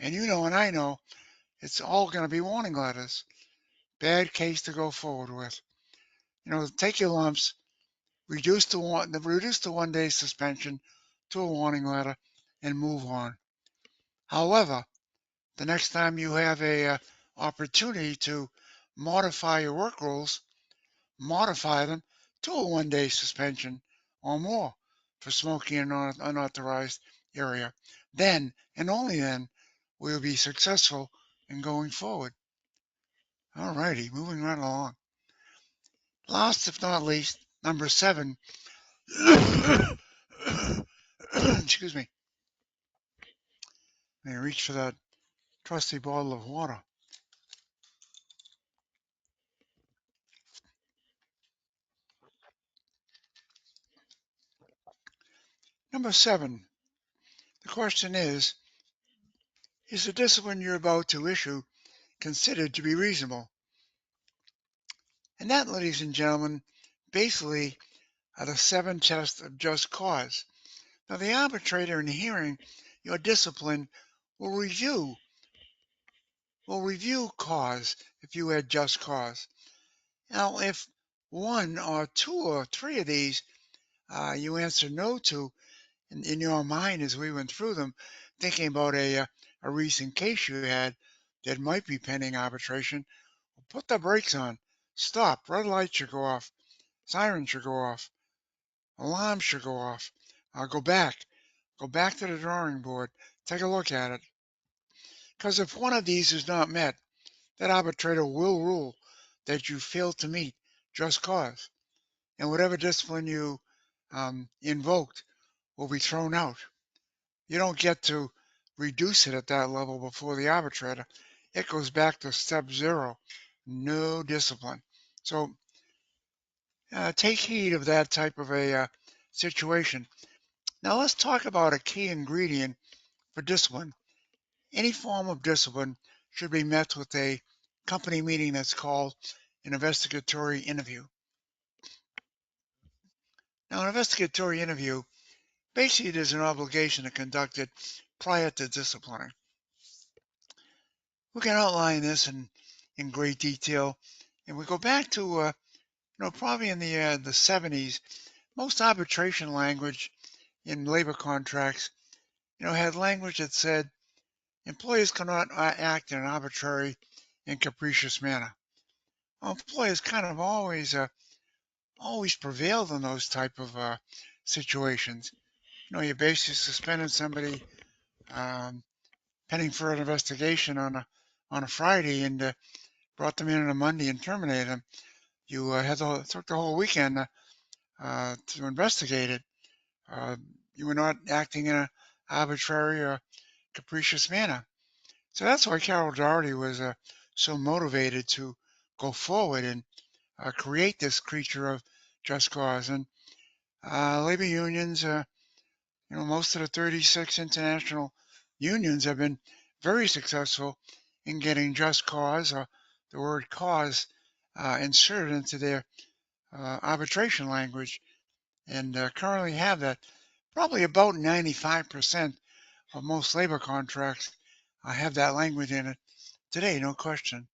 And you know, and I know, it's all going to be warning letters. Bad case to go forward with. Take your lumps, reduce the 1 day suspension to a warning letter, and move on. However, the next time you have a opportunity to modify your work rules, modify them to a 1 day suspension or more for smoking in an unauthorized area. Then and only then will you be successful in going forward. All righty, moving right along. Last if not least, number 7. Excuse me. Let me reach for that trusty bottle of water. Number 7. The question is the discipline you're about to issue considered to be reasonable? And that, ladies and gentlemen, basically are the 7 tests of just cause. Now, the arbitrator in hearing your discipline will review cause if you had just cause. Now, if 1 or 2 or 3 of these you answer no to in your mind as we went through them, thinking about a recent case you had that might be pending arbitration, put the brakes on. Stop. Red light should go off. Siren should go off. Alarm should go off. Go back. Go back to the drawing board. Take a look at it. Because if one of these is not met, that arbitrator will rule that you failed to meet just cause. And whatever discipline you invoked will be thrown out. You don't get to reduce it at that level before the arbitrator. It goes back to step 0. No discipline. So take heed of that type of a situation. Now let's talk about a key ingredient for discipline. Any form of discipline should be met with a company meeting that's called an investigatory interview. Now, an investigatory interview, basically there's an obligation to conduct it prior to disciplining. We can outline this in great detail. And we go back to, probably in the 70s, most arbitration language in labor contracts, had language that said employers cannot act in an arbitrary and capricious manner. Well, employers kind of always prevailed in those type of situations. You basically suspended somebody pending for an investigation on a Friday and brought them in on a Monday and terminated them. You took the whole weekend to investigate it. Uh, you were not acting in an arbitrary or capricious manner. So that's why Carol Doherty was so motivated to go forward and create this creature of just cause. And labor unions, most of the 36 international unions have been very successful in getting just cause, or the word cause, inserted into their arbitration language, and currently have that Probably about 95% of most labor contracts have that language in it today, no question.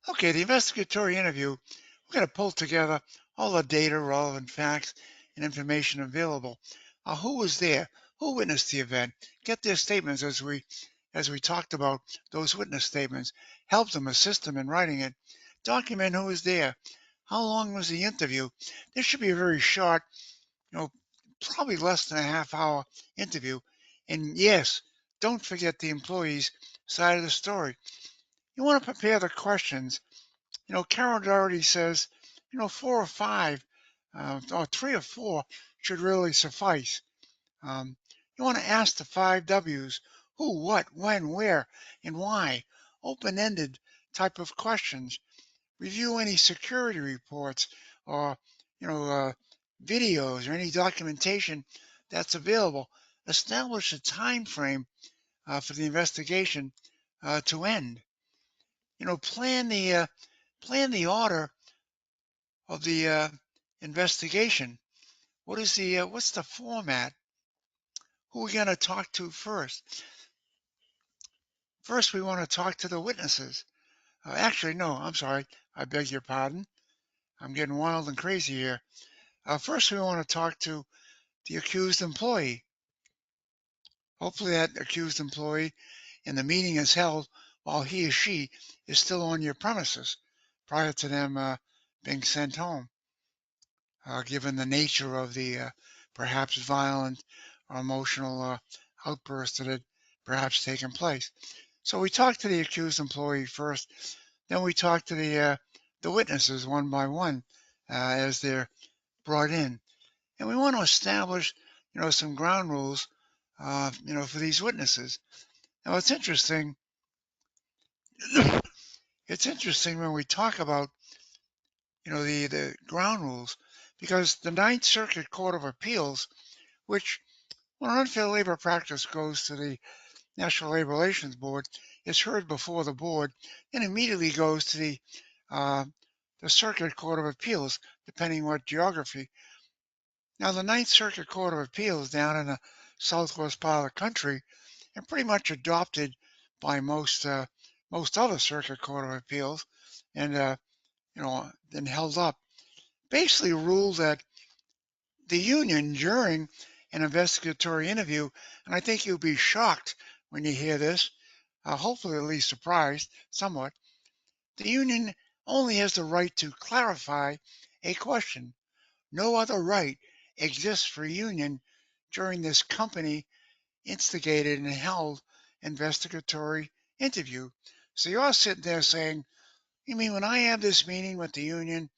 Okay, the investigatory interview, we're going to pull together all the data, relevant facts, and information available. Who was there? Who witnessed the event? Get their statements as we talked about those witness statements. Help them, assist them in writing it. Document who was there. How long was the interview? This should be a very short, you know, probably less than a half hour interview. And yes, don't forget the employee's side of the story. You want to prepare the questions. Carol Doherty says, four or five, or three or four should really suffice. You want to ask the five W's: who, what, when, where, and why. Open-ended type of questions. Review any security reports or, you know, uh, videos or any documentation that's available. Establish a time frame for the investigation to end. Plan the order of the investigation. What's the format? Who are we going to talk to first? First, we want to talk to the witnesses. Actually, no, I'm sorry. I beg your pardon. I'm getting wild and crazy here. First, we want to talk to the accused employee. Hopefully, that accused employee and the meeting is held while he or she is still on your premises prior to them being sent home, given the nature of the perhaps violent or emotional outburst that had perhaps taken place. So we talk to the accused employee first, then we talk to the witnesses one by one as they're brought in, and we want to establish, some ground rules, for these witnesses. Now it's interesting. It's interesting when we talk about, the ground rules, because the Ninth Circuit Court of Appeals, which when an unfair labor practice goes to the National Labor Relations Board, is heard before the board, and immediately goes to uh, the Circuit Court of Appeals, depending what geography. Now, the Ninth Circuit Court of Appeals down in the southwest part of the country, and pretty much adopted by most other Circuit Court of Appeals, and then held up, basically ruled that the union during an investigatory interview, and I think you'll be shocked when you hear this, hopefully at least surprised somewhat, the union only has the right to clarify a question. No other right exists for a union during this company instigated and held investigatory interview. So you're sitting there saying, you mean when I have this meeting with the union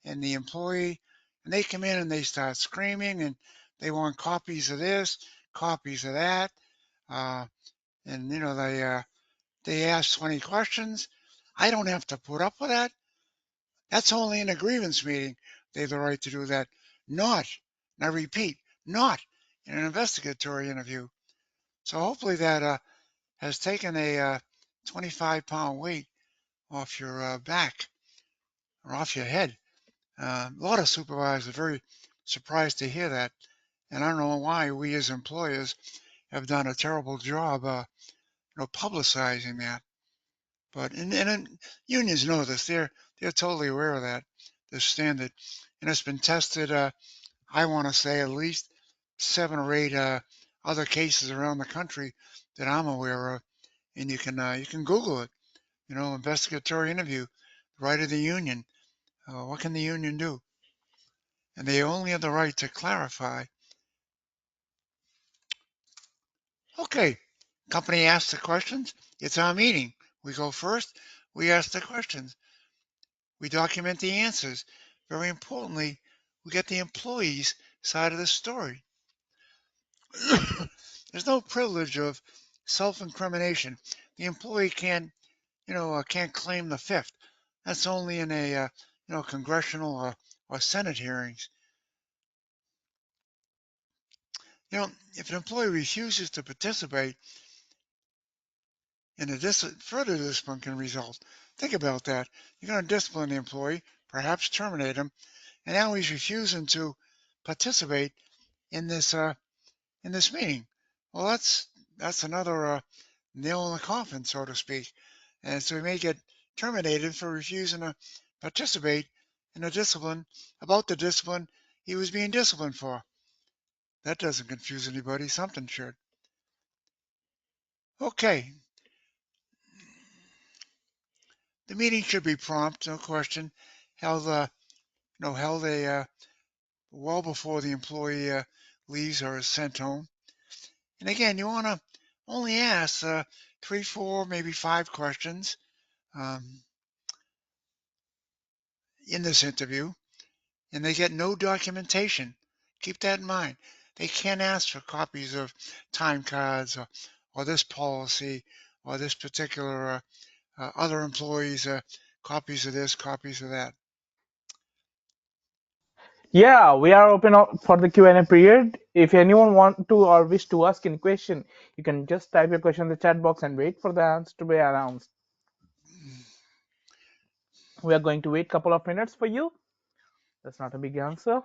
and the employee, and they come in and they start screaming and they want copies of this, copies of that, uh, and they ask 20 questions. I don't have to put up with that. That's only in a grievance meeting. They have the right to do that. Not, and I repeat, not in an investigatory interview. So hopefully that has taken a 25-pound weight off your back or off your head. A lot of supervisors are very surprised to hear that, and I don't know why we as employers have done a terrible job, publicizing that. But and unions know this; they're totally aware of that, this standard, and it's been tested. I want to say at least 7 or 8 other cases around the country that I'm aware of, and you can Google it. Investigatory interview, right of the union. What can the union do? And they only have the right to clarify. Okay, company asks the questions. It's our meeting. We go first. We ask the questions. We document the answers. Very importantly, we get the employee's side of the story. There's no privilege of self-incrimination. The employee can't claim the fifth. That's only in a congressional or Senate hearings. If an employee refuses to participate, and further discipline can result. Think about that. You're going to discipline the employee, perhaps terminate him, and now he's refusing to participate in this meeting. Well, that's another nail in the coffin, so to speak. And so he may get terminated for refusing to participate in a discipline about the discipline he was being disciplined for. That doesn't confuse anybody. Something should. Okay, the meeting should be prompt, no question. Held, held a well before the employee leaves or is sent home. And again, you want to only ask three, four, maybe five questions um, in this interview, and they get no documentation. Keep that in mind. They can't ask for copies of time cards or this policy or this particular other employees copies of this, copies of that. Yeah, we are open up for the Q&A period. If anyone want to or wish to ask any question, you can just type your question in the chat box and wait for the answer to be announced. We are going to wait a couple of minutes for you. That's not a big answer.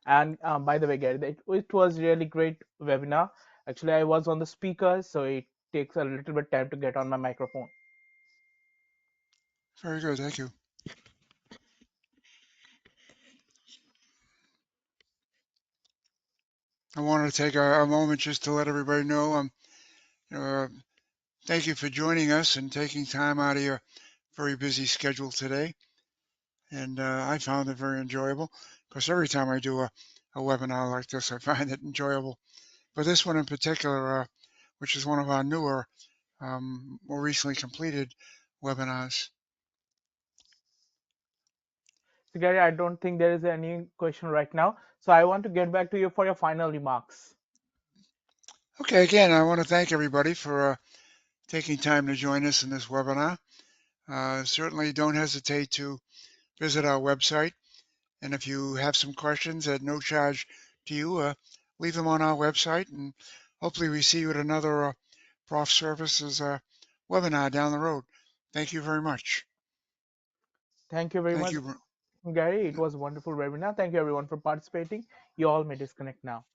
And by the way, Gary, it was really great webinar. Actually, I was on the speaker, so it takes a little bit time to get on my microphone. Very good, thank you. I wanted to take a moment just to let everybody know you know, thank you for joining us and taking time out of your very busy schedule today. And I found it very enjoyable. Of course, every time I do a webinar like this, I find it enjoyable. But this one in particular, which is one of our newer, more recently completed webinars. So, Gary, I don't think there is any question right now. So, I want to get back to you for your final remarks. Okay, again, I want to thank everybody for taking time to join us in this webinar. Certainly don't hesitate to visit our website. And if you have some questions at no charge to you, leave them on our website. And hopefully we see you at another Prof Services webinar down the road. Thank you very much. Thank you very Thank much, you. Gary. It was a wonderful webinar. Thank you, everyone, for participating. You all may disconnect now.